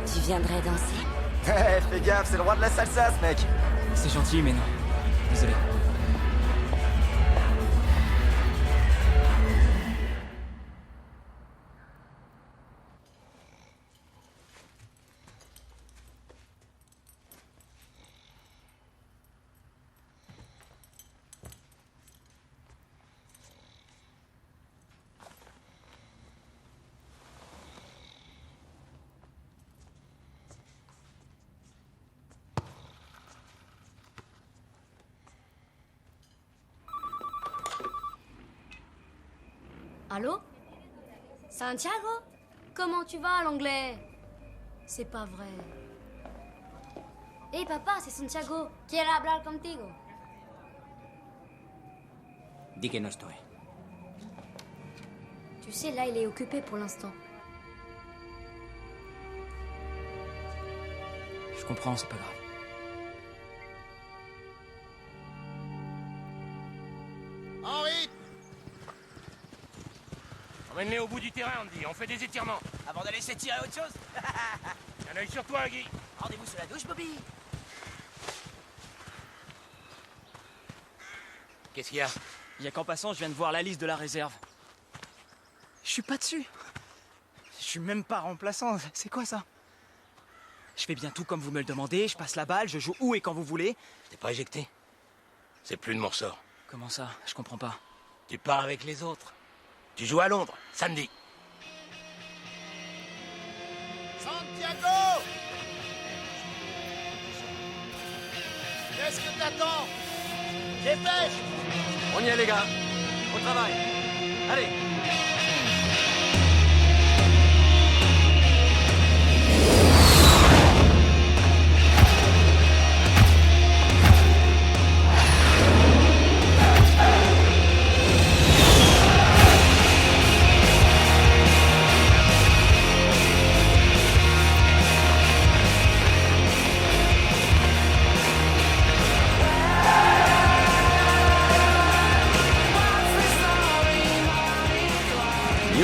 tu viendrais danser? Eh, fais gaffe, c'est le roi de la salsa, ce mec. C'est gentil, mais non. Désolé. Allô? Santiago? Comment tu vas, l'anglais? C'est pas vrai. Hey papa, c'est Santiago. Quiero hablar contigo. Dis que no estoy. Tu sais, là, il est occupé pour l'instant. Je comprends, c'est pas grave. Henri! Emmène-les au bout du terrain, Andy. On fait des étirements. Avant d'aller s'étirer à autre chose. Un œil sur toi, Guy. Rendez-vous sur la douche, Bobby. Qu'est-ce qu'il y a? Il y a qu'en passant, je viens de voir la liste de la réserve. Je suis pas dessus. Je suis même pas remplaçant. C'est quoi ça? Je fais bien tout comme vous me le demandez. Je passe la balle, je joue où et quand vous voulez. T'es pas éjecté? C'est plus de mon ressort. Comment ça? Je comprends pas. Tu pars avec les autres. Tu joues à Londres, samedi. Santiago! Qu'est-ce que t'attends? Dépêche! On y est, les gars. Au travail. Allez.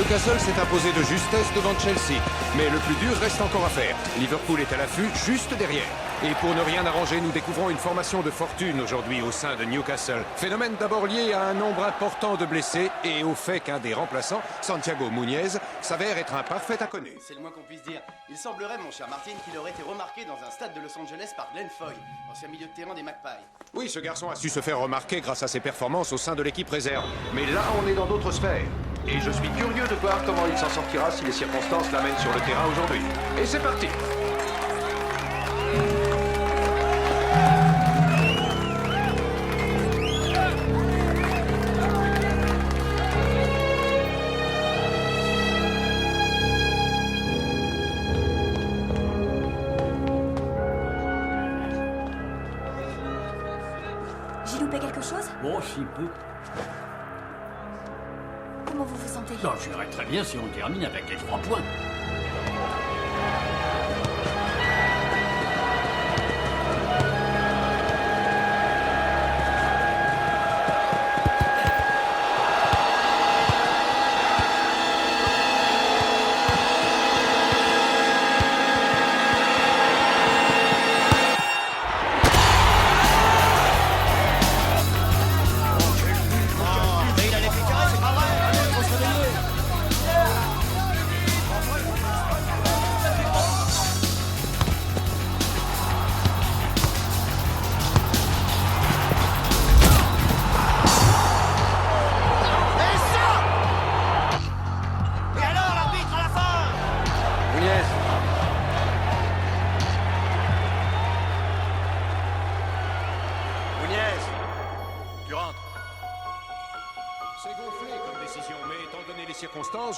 Newcastle s'est imposé de justesse devant Chelsea. Mais le plus dur reste encore à faire. Liverpool est à l'affût, juste derrière. Et pour ne rien arranger, nous découvrons une formation de fortune aujourd'hui au sein de Newcastle. Phénomène d'abord lié à un nombre important de blessés et au fait qu'un des remplaçants, Santiago Muñez, s'avère être un parfait inconnu. C'est le moins qu'on puisse dire. Il semblerait, mon cher Martin, qu'il aurait été remarqué dans un stade de Los Angeles par Glenn Foy, ancien milieu de terrain des Magpies. Oui, ce garçon a su se faire remarquer grâce à ses performances au sein de l'équipe réserve. Mais là, on est dans d'autres sphères. Et je suis curieux de voir comment il s'en sortira si les circonstances l'amènent sur le terrain aujourd'hui. Et c'est parti! J'ai loupé quelque chose? Bon, si peu. Comment vous vous sentez? Non, j'irais très bien si on termine avec les 3 points.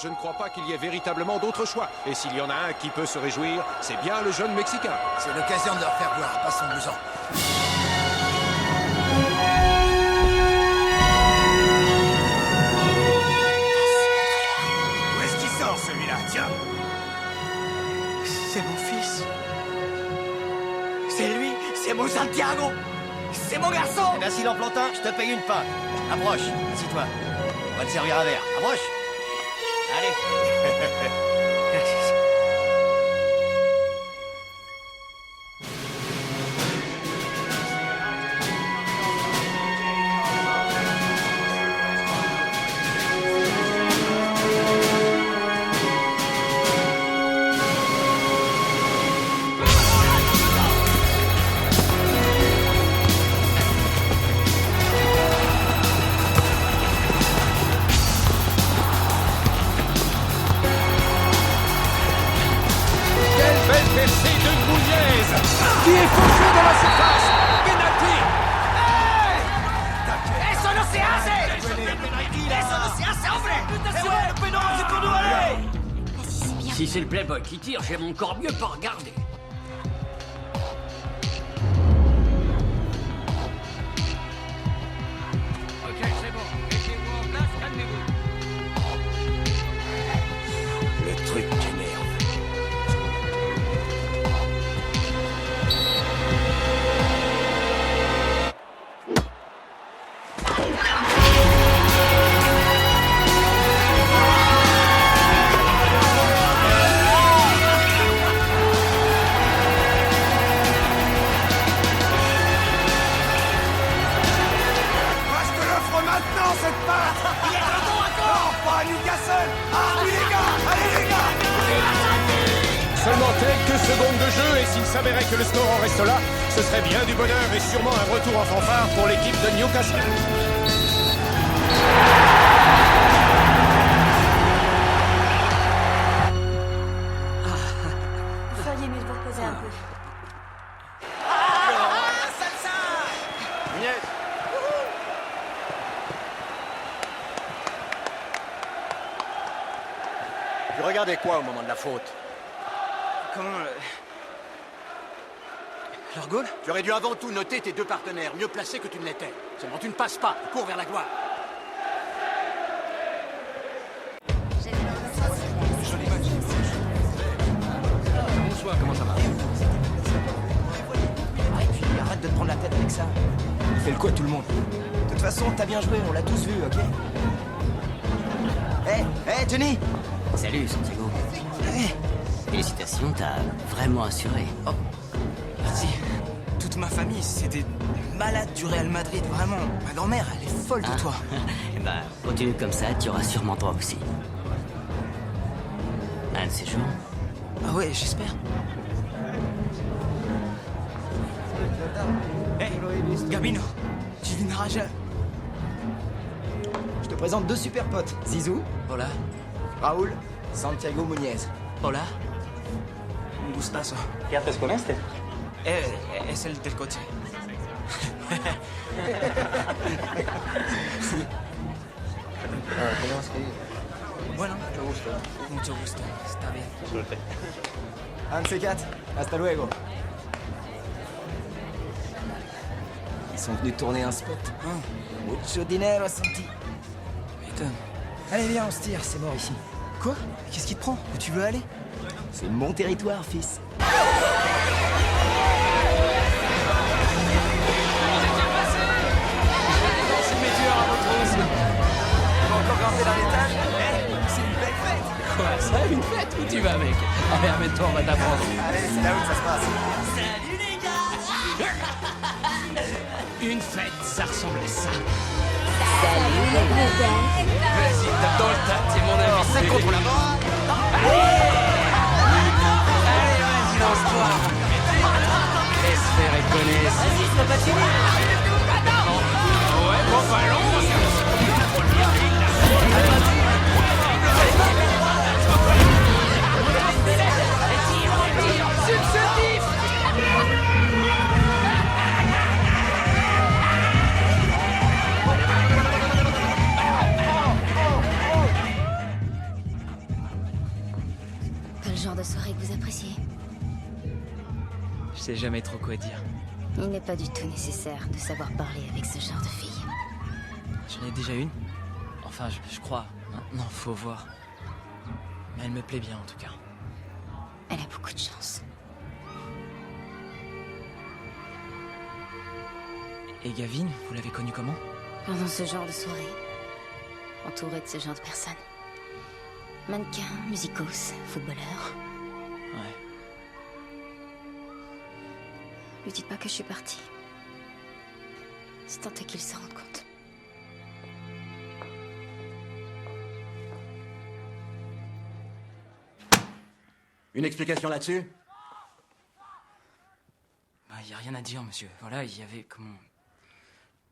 Je ne crois pas qu'il y ait véritablement d'autre choix. Et s'il y en a un qui peut se réjouir, c'est bien le jeune Mexicain. C'est l'occasion de leur faire voir, passons-nous-en. Où est-ce qu'il sort, celui-là? Tiens! C'est mon fils. C'est lui, c'est mon Santiago. C'est mon garçon. Eh bien, s'il en plante un, je te paye une pinte. Approche, assis-toi. On va te servir un verre. Approche. Allez. Qui est fauché dans la surface. Penalty. ¡Eso no se hace! ¡Eso no se hace, hombre! ¡Es bueno, pero c'est pour nous aller! Si c'est le Playboy qui tire, j'aime encore mieux pas regarder. Ok, c'est bon. Mettez-vous en place, calmez-vous. Le truc m'énerve. Il est temps encore! Pas à Newcastle! Ah oui les gars! Allez les gars! Seulement quelques secondes de jeu et s'il s'avérait que le score en reste là, ce serait bien du bonheur et sûrement un retour en fanfare pour l'équipe de Newcastle. Vous feriez mieux de vous reposer un peu. Tu regardais quoi au moment de la faute? Comment... Leur goal? Tu aurais dû avant tout noter tes deux partenaires, mieux placés que tu ne l'étais. Seulement tu ne passes pas, tu cours vers la gloire. Bonsoir, comment ça va? Ah, et puis arrête de te prendre la tête avec ça. Il fait le quoi tout le monde? De toute façon, t'as bien joué, on l'a tous vu, ok? Hey, Johnny! Salut, Santiago. Hey. Félicitations, t'as vraiment assuré. Oh, merci. Toute ma famille, c'est des malades du Real Madrid, vraiment. Ma grand-mère, elle est folle de toi. Eh ben, continue comme ça, tu auras sûrement toi aussi. Un de ces jours. Ah ouais, j'espère. Hey, Gabino, tu dîneras jamais. Je te présente deux super potes. Zizou. Hola. Raoul. Santiago Muñez. Hola. Un gustazo. ¿Qué haces con este? Es el del coche. Tenemos que ir. Bueno, Mucho gusto. mucho gusto. Está bien. Suerte. Un de ces quatre. Hasta luego. Ils sont venus tourner un spot. Mucho dinero, Santi. Putain. Allez, viens, on se tire, c'est mort ici. Quoi? Qu'est-ce qui te prend? Où tu veux aller? C'est mon territoire, fils. C'est une belle fête. Quoi, ça, une fête? Où tu vas, mec? Allez, amène-toi, on va t'apprendre. Allez, c'est là où ça se passe. Salut, les gars! Une fête, ça ressemble à ça. Salut, les gars! Vas-y, tape dans le tas, t'es mon ami. C'est contre la mort. Allez, vas-y, lance-toi. Laisse faire et connaisse. Vas-y, sois pas timide. Ouais, bon ballon. Pas le genre de soirée que vous appréciez. Je sais jamais trop quoi dire. Il n'est pas du tout nécessaire de savoir parler avec ce genre de fille. J'en ai déjà une. Enfin, je crois. Non, faut voir. Mais elle me plaît bien, en tout cas. Elle a beaucoup de chance. Et Gavin, vous l'avez connue comment? Pendant ce genre de soirée, entouré de ce genre de personnes. Mannequins, musicos, footballeurs. Ouais. Lui dites pas que je suis partie. C'est tant est qu'il s'en rende compte. Une explication là-dessus? Bah, y a rien à dire, monsieur. Voilà, il y avait comment...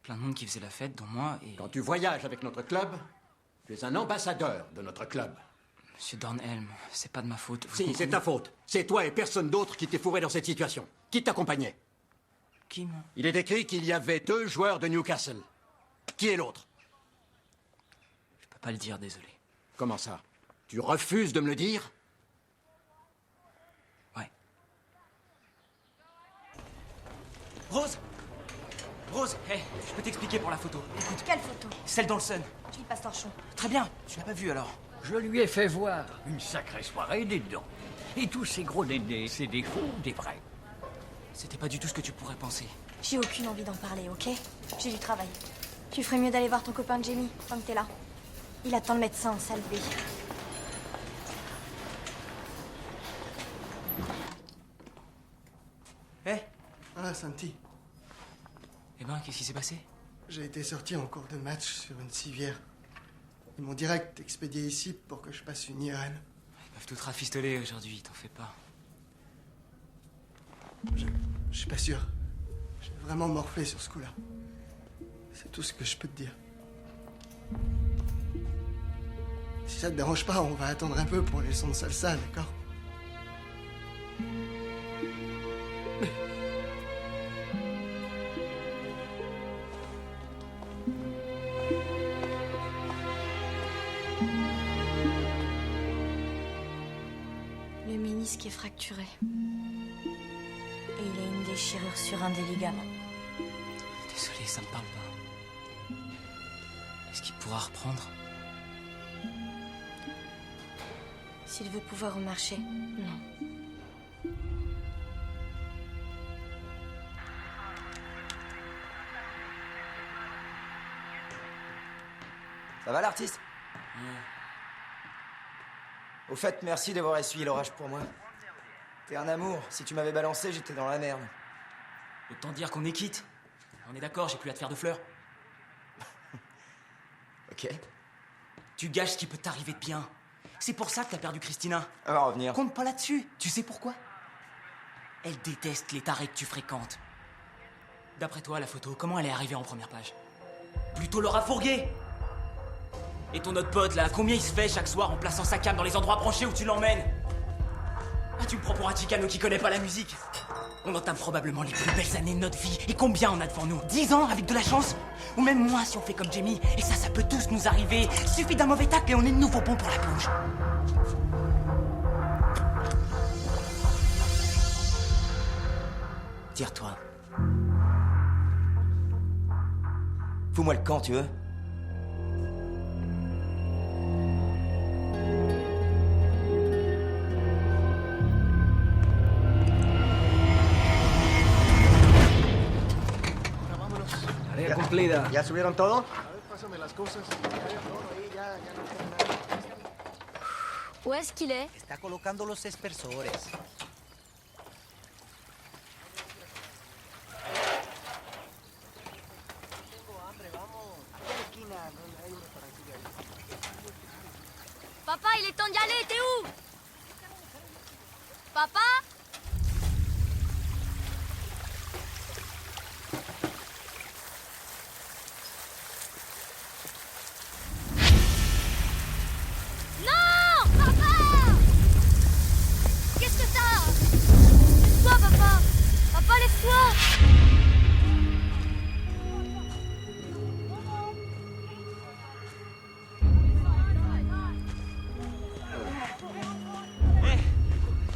plein de monde qui faisait la fête, dont moi, et... Quand tu voyages avec notre club, tu es un ambassadeur de notre club. Monsieur Dornhelm, c'est pas de ma faute. Vous Si, comprenez- c'est ta faute. C'est toi et personne d'autre qui t'es fourré dans cette situation. Qui t'accompagnait? Qui, moi? Il est écrit qu'il y avait 2 joueurs de Newcastle. Qui est l'autre? Je peux pas le dire, désolé. Comment ça? Tu refuses de me le dire? Rose! Rose, hé, je peux t'expliquer pour la photo. Écoute, Quelle photo? celle dans le Sun. Gilles Pastorchon. Très bien, tu l'as pas vue alors? Je lui ai fait voir une sacrée soirée des dents. Et tous ces gros nénés, c'est des faux ou des vrais? C'était pas du tout ce que tu pourrais penser. J'ai aucune envie d'en parler, ok? J'ai du travail. Tu ferais mieux d'aller voir ton copain Jamie, tant que t'es là. Il attend le médecin en salle B. Hé Ah, Santi. Eh ben, qu'est-ce qui s'est passé? J'ai été sorti en cours de match sur une civière. Ils m'ont direct expédié ici pour que je passe une IRN. Ils peuvent tout rafistoler aujourd'hui, t'en fais pas. Je suis pas sûr. J'ai vraiment morflé sur ce coup-là. C'est tout ce que je peux te dire. Si ça te dérange pas, on va attendre un peu pour les sons de salsa, d'accord? Le ménisque est fracturé. Et il a une déchirure sur un des ligaments. Désolé, ça me parle pas. Est-ce qu'il pourra reprendre? S'il veut pouvoir remarcher, non. Ça va l'artiste? Au fait, merci d'avoir essuyé l'orage pour moi. T'es un amour. Si tu m'avais balancé, j'étais dans la merde. Autant dire qu'on est quitte. On est d'accord, j'ai plus à te faire de fleurs. Ok. Tu gâches ce qui peut t'arriver de bien. C'est pour ça que t'as perdu Christina. Elle va revenir. Compte pas là-dessus. Tu sais pourquoi? Elle déteste les tarés que tu fréquentes. D'après toi, la photo, comment elle est arrivée en première page? Plutôt Laura Fourguet. Et ton autre pote, là, combien il se fait chaque soir en plaçant sa cam dans les endroits branchés où tu l'emmènes? Ah, tu me prends pour un chicano qui connaît pas la musique? On entame probablement les plus belles années de notre vie. Et combien on a devant nous? 10 ans avec de la chance? Ou même moins si on fait comme Jamie. Et ça peut tous nous arriver. Suffit d'un mauvais tacle et on est de nouveau bon pour la plonge. Tire-toi. Fous-moi le camp, tu veux? Tarea cumplida. ¿Ya subieron todo? A ver, pásame las cosas. Où est-ce qu'il est? Está colocando los dispersores. Papa, il est temps d'y aller, t'es où? Papa? Non! Papa! Qu'est-ce que t'as? Lève-toi, papa! Papa, lève-toi!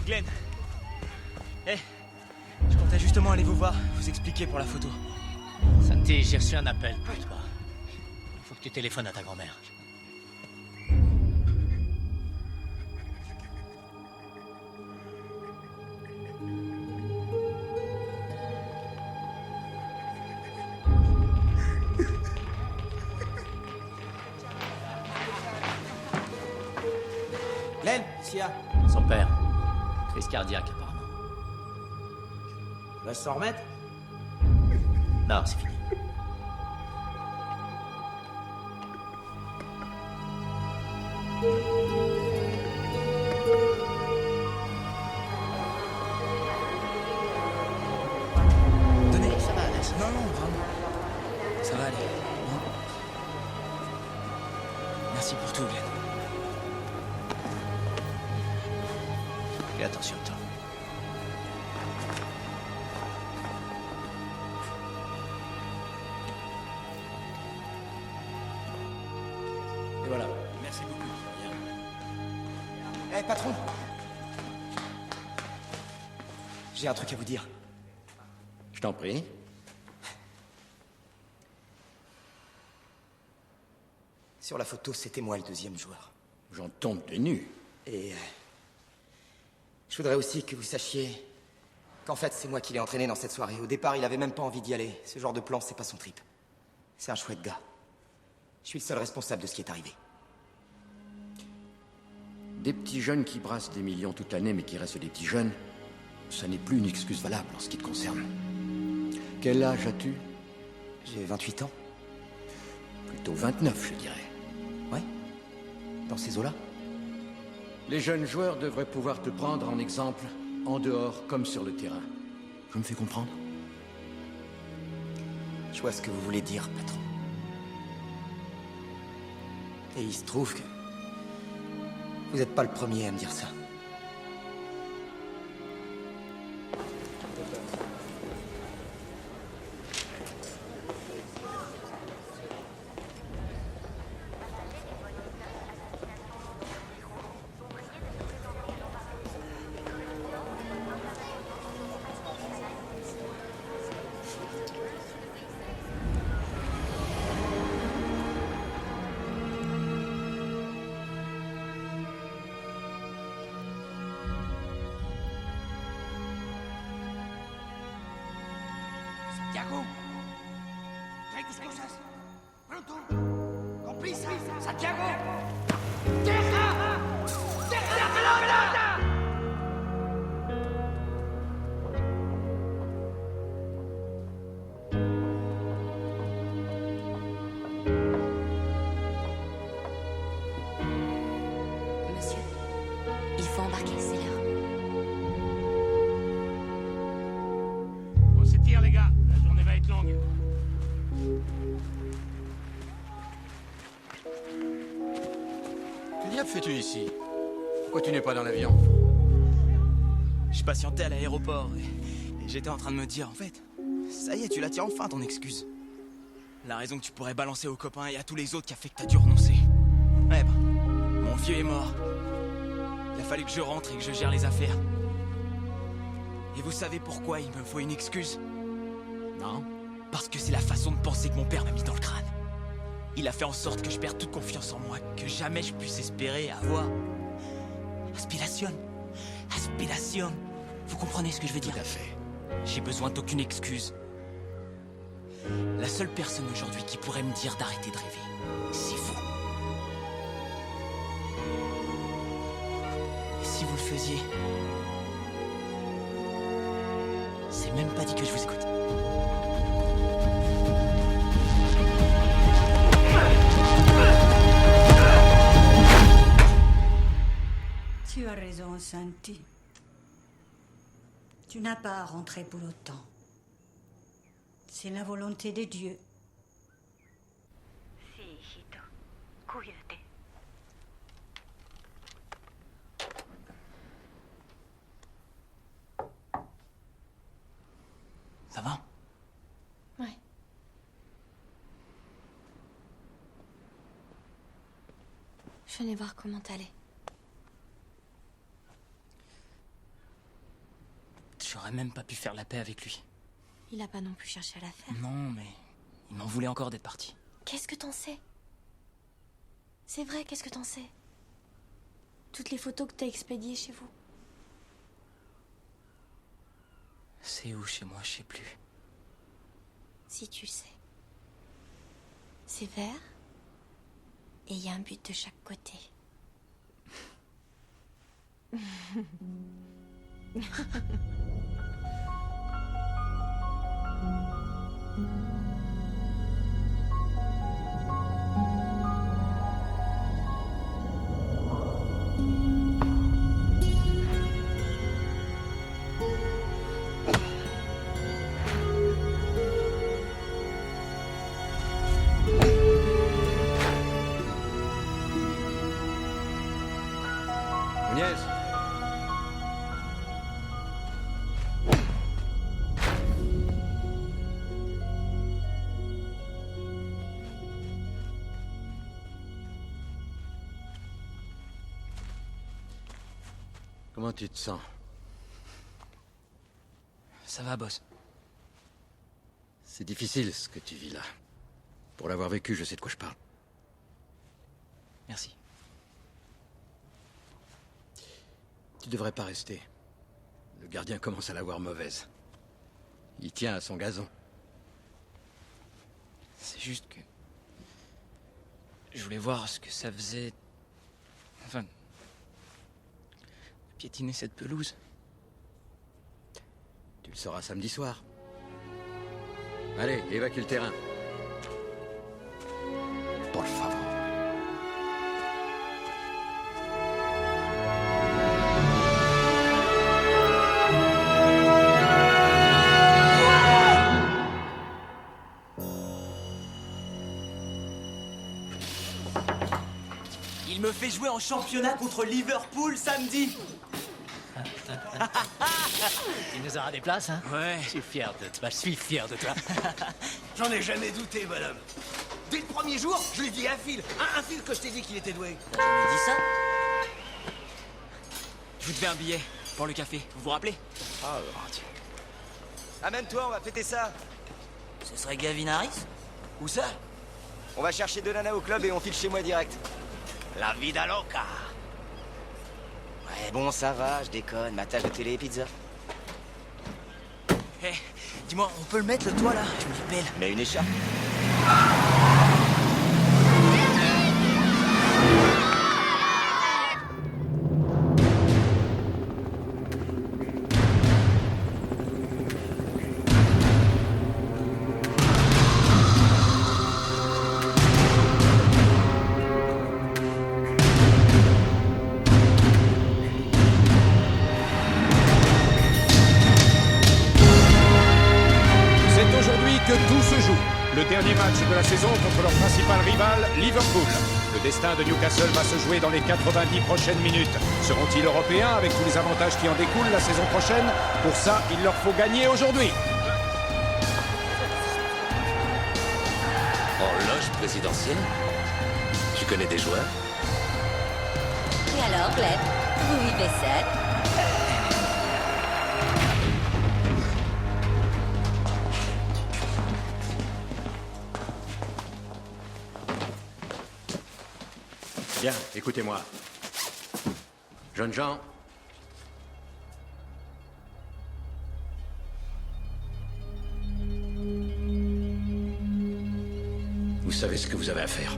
Glenn. Je comptais justement aller vous voir, vous expliquer pour la photo. Santi, j'ai reçu un appel pour toi. Il faut que tu téléphones à ta grand-mère. Glenn, Sia. Son père. Crise cardiaque, apparemment. Va s'en remettre? Non, c'est fini. Donnez. Ça va, laisse. Non, vraiment. Ça va aller. Non. Merci pour tout, Glenn. Fais attention à toi. Et voilà. Merci beaucoup. Eh, patron! J'ai un truc à vous dire. Je t'en prie. Sur la photo, c'était moi le deuxième joueur. J'en tombe de nu. Et je voudrais aussi que vous sachiez qu'en fait, c'est moi qui l'ai entraîné dans cette soirée. Au départ, il avait même pas envie d'y aller. Ce genre de plan, c'est pas son trip. C'est un chouette gars. Je suis le seul responsable de ce qui est arrivé. Des petits jeunes qui brassent des millions toute l'année, mais qui restent des petits jeunes, ça n'est plus une excuse valable en ce qui te concerne. Quel âge as-tu? J'ai 28 ans. Plutôt 29, je dirais. Ouais? Dans ces eaux-là? Les jeunes joueurs devraient pouvoir te prendre en exemple, en dehors comme sur le terrain. Je me fais comprendre? Je vois ce que vous voulez dire, patron. Et il se trouve que vous n'êtes pas le premier à me dire ça. Santiago, trae tus cosas. Pronto. Con prisa. Santiago. ¡Deja! ¡Deja! Monsieur, il faut embarquer, c'est l'heure. On s'étire, les gars. La journée va être longue. Que diable fais-tu ici? Pourquoi tu n'es pas dans l'avion? Je patientais à l'aéroport et j'étais en train de me dire, en fait, ça y est, tu la tiens enfin ton excuse. La raison que tu pourrais balancer aux copains et à tous les autres qui a fait que t'as dû renoncer. Ouais, bah, mon vieux est mort. Il a fallu que je rentre et que je gère les affaires. Et vous savez pourquoi il me faut une excuse? Non. Parce que c'est la façon de penser que mon père m'a mis dans le crâne. Il a fait en sorte que je perde toute confiance en moi, que jamais je puisse espérer avoir... Aspiration. Aspiration. Vous comprenez ce que je veux dire? Tout à fait. J'ai besoin d'aucune excuse. La seule personne aujourd'hui qui pourrait me dire d'arrêter de rêver, c'est vous. Et si vous le faisiez, c'est même pas dit que je vous écoute. Tu as raison, Santi. Tu n'as pas à rentrer pour autant. C'est la volonté de Dieu. Sí, hijito. Cuídate. Ça va? Ouais. Je venais voir comment t'allais. J'aurais même pas pu faire la paix avec lui. Il a pas non plus cherché à la faire. Non, mais il m'en voulait encore d'être parti. Qu'est-ce que t'en sais? C'est vrai, qu'est-ce que t'en sais? Toutes les photos que t'as expédiées chez vous. C'est où chez moi, je sais plus. Si tu sais. C'est vert. Et il y a un but de chaque côté. Agnès. Comment tu te sens? Ça va, boss. C'est difficile ce que tu vis là. Pour l'avoir vécu, je sais de quoi je parle. Merci. Tu devrais pas rester. Le gardien commence à l'avoir mauvaise. Il tient à son gazon. C'est juste que... Je voulais voir ce que ça faisait... Enfin... de piétiner cette pelouse. Tu le sauras samedi soir. Allez, évacue le terrain. Por favor. Il me fait jouer en championnat contre Liverpool samedi. Tu nous auras des places, hein? Ouais. Je suis fier de toi, je suis fier de toi. J'en ai jamais douté, madame. Dès le premier jour, je lui dis un fil. Un fil que je t'ai dit qu'il était doué. T'as jamais dit ça? Je vous devais un billet pour le café, vous vous rappelez? Oh, Dieu. Amène-toi, on va fêter ça. Ce serait Gavin Harris? Où ça? On va chercher deux nanas au club et on file chez moi direct. La vida loca. Ouais, bon, ça va, je déconne. Matage de télé et pizza. Hé, dis-moi, on peut le mettre le toit là? Je me pèle. Mais une écharpe. tout se joue. Le dernier match de la saison contre leur principal rival, Liverpool. Le destin de Newcastle va se jouer dans les 90 prochaines minutes. Seront-ils européens avec tous les avantages qui en découlent la saison prochaine? Pour ça, il leur faut gagner aujourd'hui. En loge présidentielle? Tu connais des joueurs? Et alors, Glenn, vous vivez seul? Bien, écoutez-moi. Jeunes gens, vous savez ce que vous avez à faire.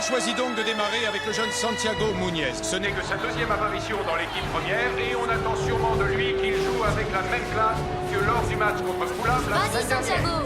Choisit donc de démarrer avec le jeune Santiago Muñez. Ce n'est que sa deuxième apparition dans l'équipe première et on attend sûrement de lui qu'il joue avec la même classe que lors du match contre Fulham la semaine dernière. Santiago!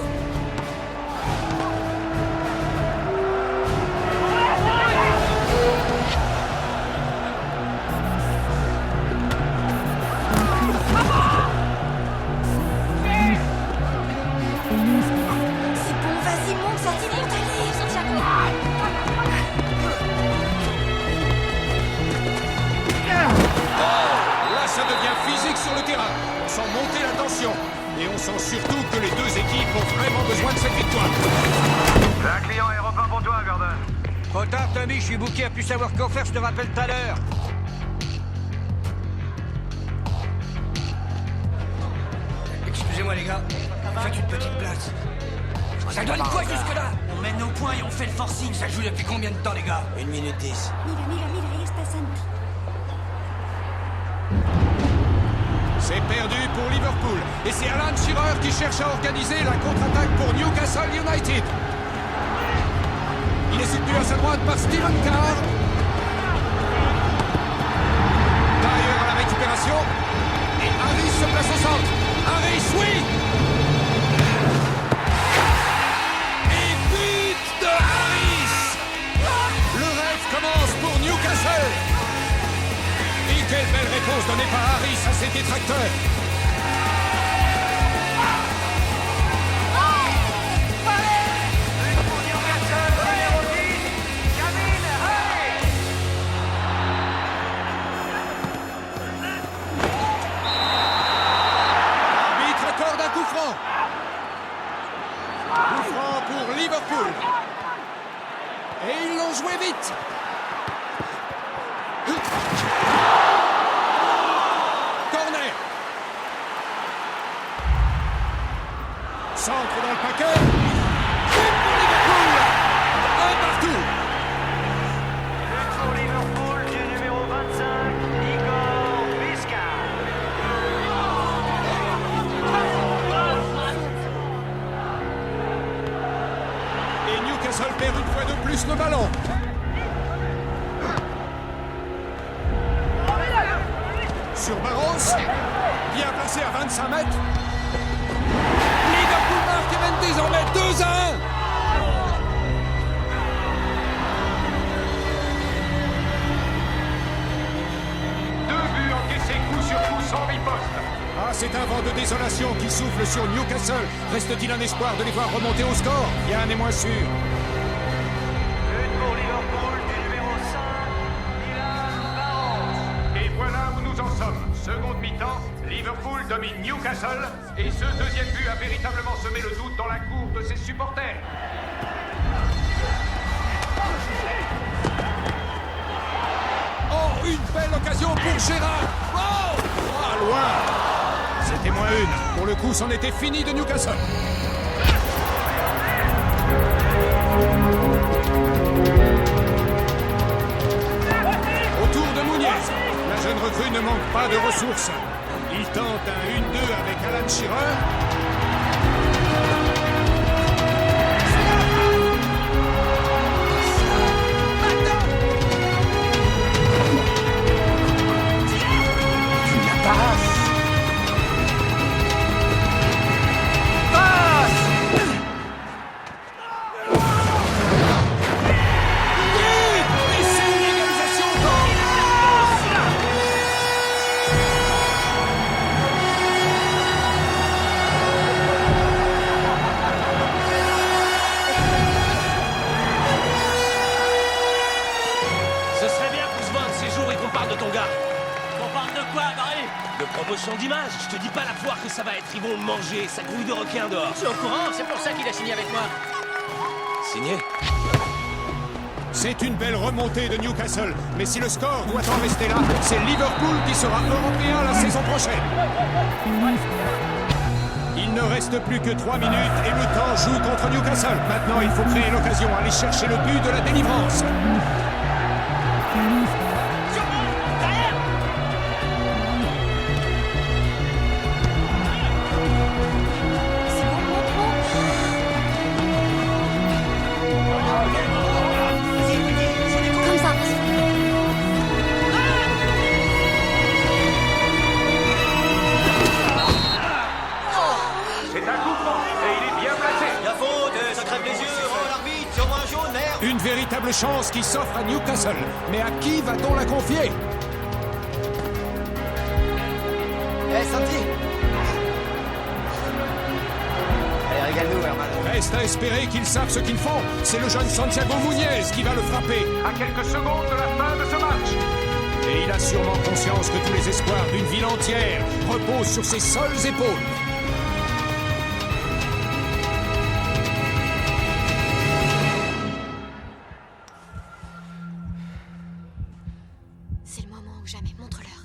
Et on sent surtout que les deux équipes ont vraiment besoin de cette victoire. Un client est repeint pour toi, Gordon. Trop tard, Tommy, je suis booké à plus savoir quoi faire, je te rappelle tout à l'heure. Excusez-moi, les gars. Faites une petite place. Ça donne quoi jusque-là? On mène nos points et on fait le forcing. Ça joue depuis combien de temps, les gars? 1 minute 10. Mira, ahí está Santi. C'est perdu pour Liverpool. Et c'est Alan Shearer qui cherche à organiser la contre-attaque pour Newcastle United. Il est soutenu à sa droite par Steven Carr. D'ailleurs à la récupération. Et Harris se place au centre. Harris, oui! Et but de Harris! Le rêve commence pour Newcastle. Et quelle belle réponse donnée par Harris à ses détracteurs. L'arbitre accorde un coup franc. Coup franc pour Liverpool. Et ils l'ont joué vite. Corner. Centre dans le paquet. But pour Liverpool. Un partout. But pour Liverpool du numéro 25, Igor Visca. Et Newcastle perd une fois de plus le ballon. Sur Barros, bien placé à 25 mètres. Liverpool marque et mène désormais 2-1. Deux buts encaissés coup sur coup sans riposte. Ah, c'est un vent de désolation qui souffle sur Newcastle. Reste-t-il un espoir de les voir remonter au score? Rien n'est moins sûr. But pour Liverpool du numéro 5, Milan Barros. Et voilà où nous en sommes. Seconde mi-temps, Liverpool domine Newcastle et ce deuxième but a véritablement semé le doute dans la cour de ses supporters. Occasion pour Gérard. Oh, ah, loin. C'était moins une. Pour le coup, c'en était fini de Newcastle. Autour de Mouniez. La jeune recrue ne manque pas de ressources. Il tente un 1-2 avec Alan Shearer. Promotion d'image, je te dis pas la foire que ça va être, ils vont le manger, ça grouille de requins dehors. Je suis au courant, c'est pour ça qu'il a signé avec moi. Signé? C'est une belle remontée de Newcastle, mais si le score doit en rester là, c'est Liverpool qui sera européen la saison prochaine. Il ne reste plus que 3 minutes et le temps joue contre Newcastle. Maintenant, il faut créer l'occasion, aller chercher le but de la délivrance. Une véritable chance qui s'offre à Newcastle. Mais à qui va-t-on la confier? Santi! Allez, régale-nous, Herman. Reste à espérer qu'ils savent ce qu'ils font. C'est le jeune Santiago Mouniez qui va le frapper. À quelques secondes de la fin de ce match. Et il a sûrement conscience que tous les espoirs d'une ville entière reposent sur ses seules épaules. C'est le moment ou jamais, montre-leur.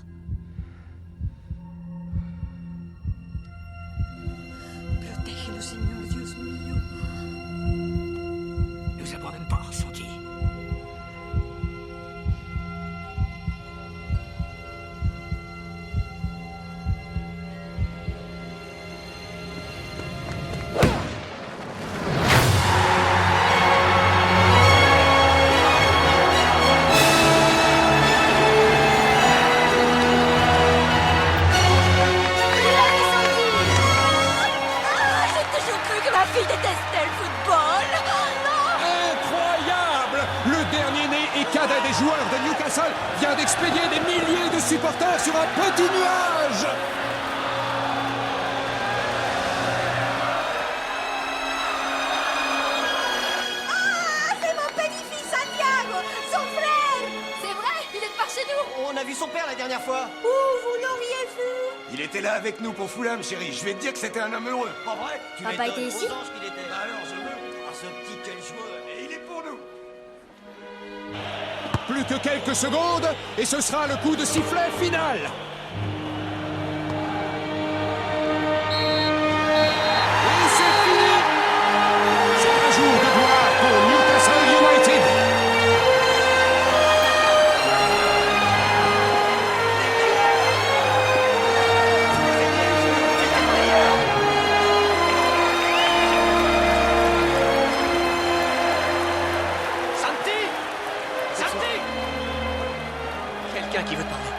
Protégelo, Señor Dios mío. Nous abandonne pas, Santi. Des joueurs de Newcastle vient d'expédier des milliers de supporters sur un petit nuage. Ah, c'est mon petit-fils Santiago, son frère. C'est vrai, il est de par chez nous. On a vu son père la dernière fois. Où vous l'auriez vu? Il était là avec nous pour Fulham, chérie. Je vais te dire que c'était un homme heureux. Pas vrai? Papa était ici? Alors je veux. Ah, ce petit quel joueur. Et il est pour nous. Plus que quelques secondes et ce sera le coup de sifflet final. Et c'est fini. C'est un jour de gloire pour Newcastle United. Qui veut te parler?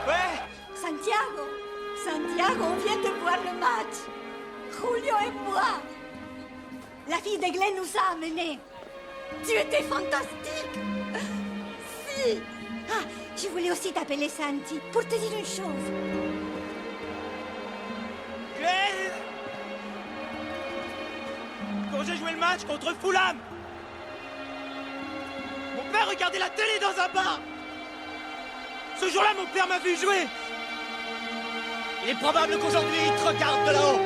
Ouais. Santiago, on vient de voir le match. Julio et moi. La fille de Glenn nous a amenés. Tu étais fantastique. Si. Ah, je voulais aussi t'appeler Santi pour te dire une chose. Glenn! Quand j'ai joué le match contre Fulham, mon père regardait la télé dans un bar. Ce jour-là, mon père m'a vu jouer. Il est probable qu'aujourd'hui, il te regarde de là-haut.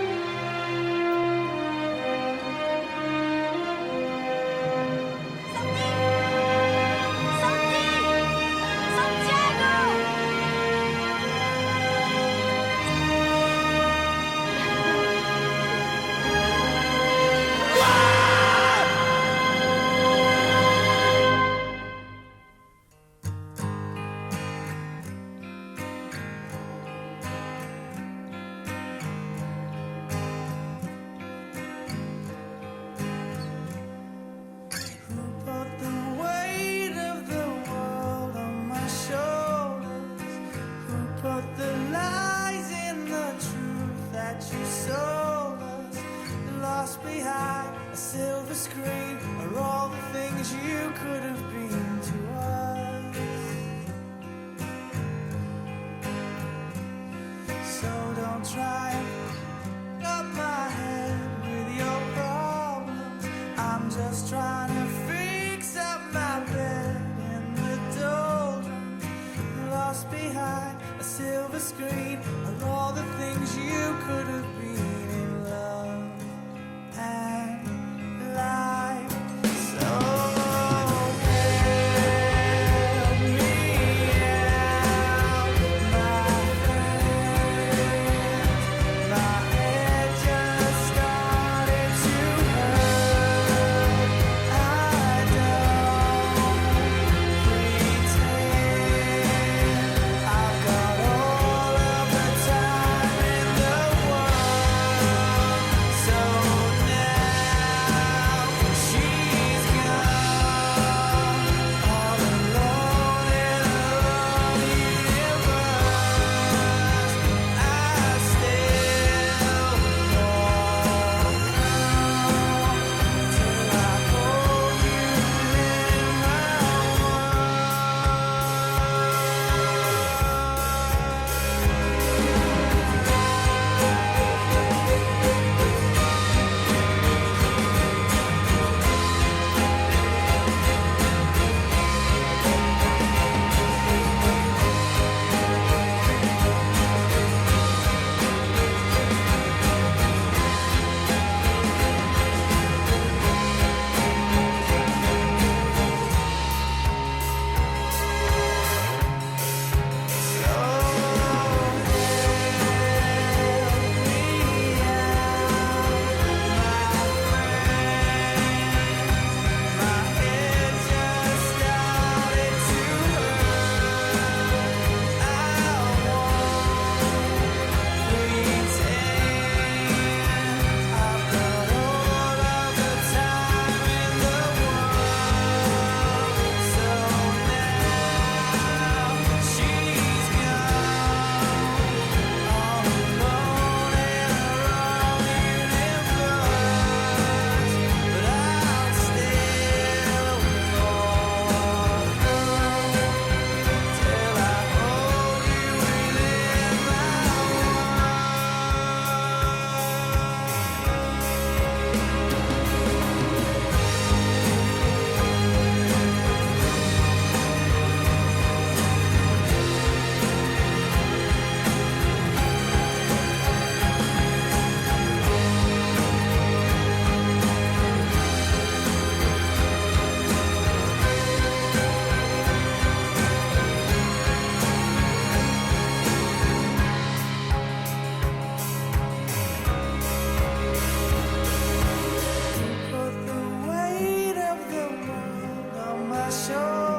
could have been to us. So don't try and up my head with your problems. I'm just trying to fix up my bed in the doldrums, lost behind a silver screen of all the things you could have been in love and life. So help me out, my friend. My head just started to hurt. I don't pretend I've got all of the time in the world. So now she's gone, all alone in her own universe. I still walk till I hold you in my put the weight of the world on my shoulders.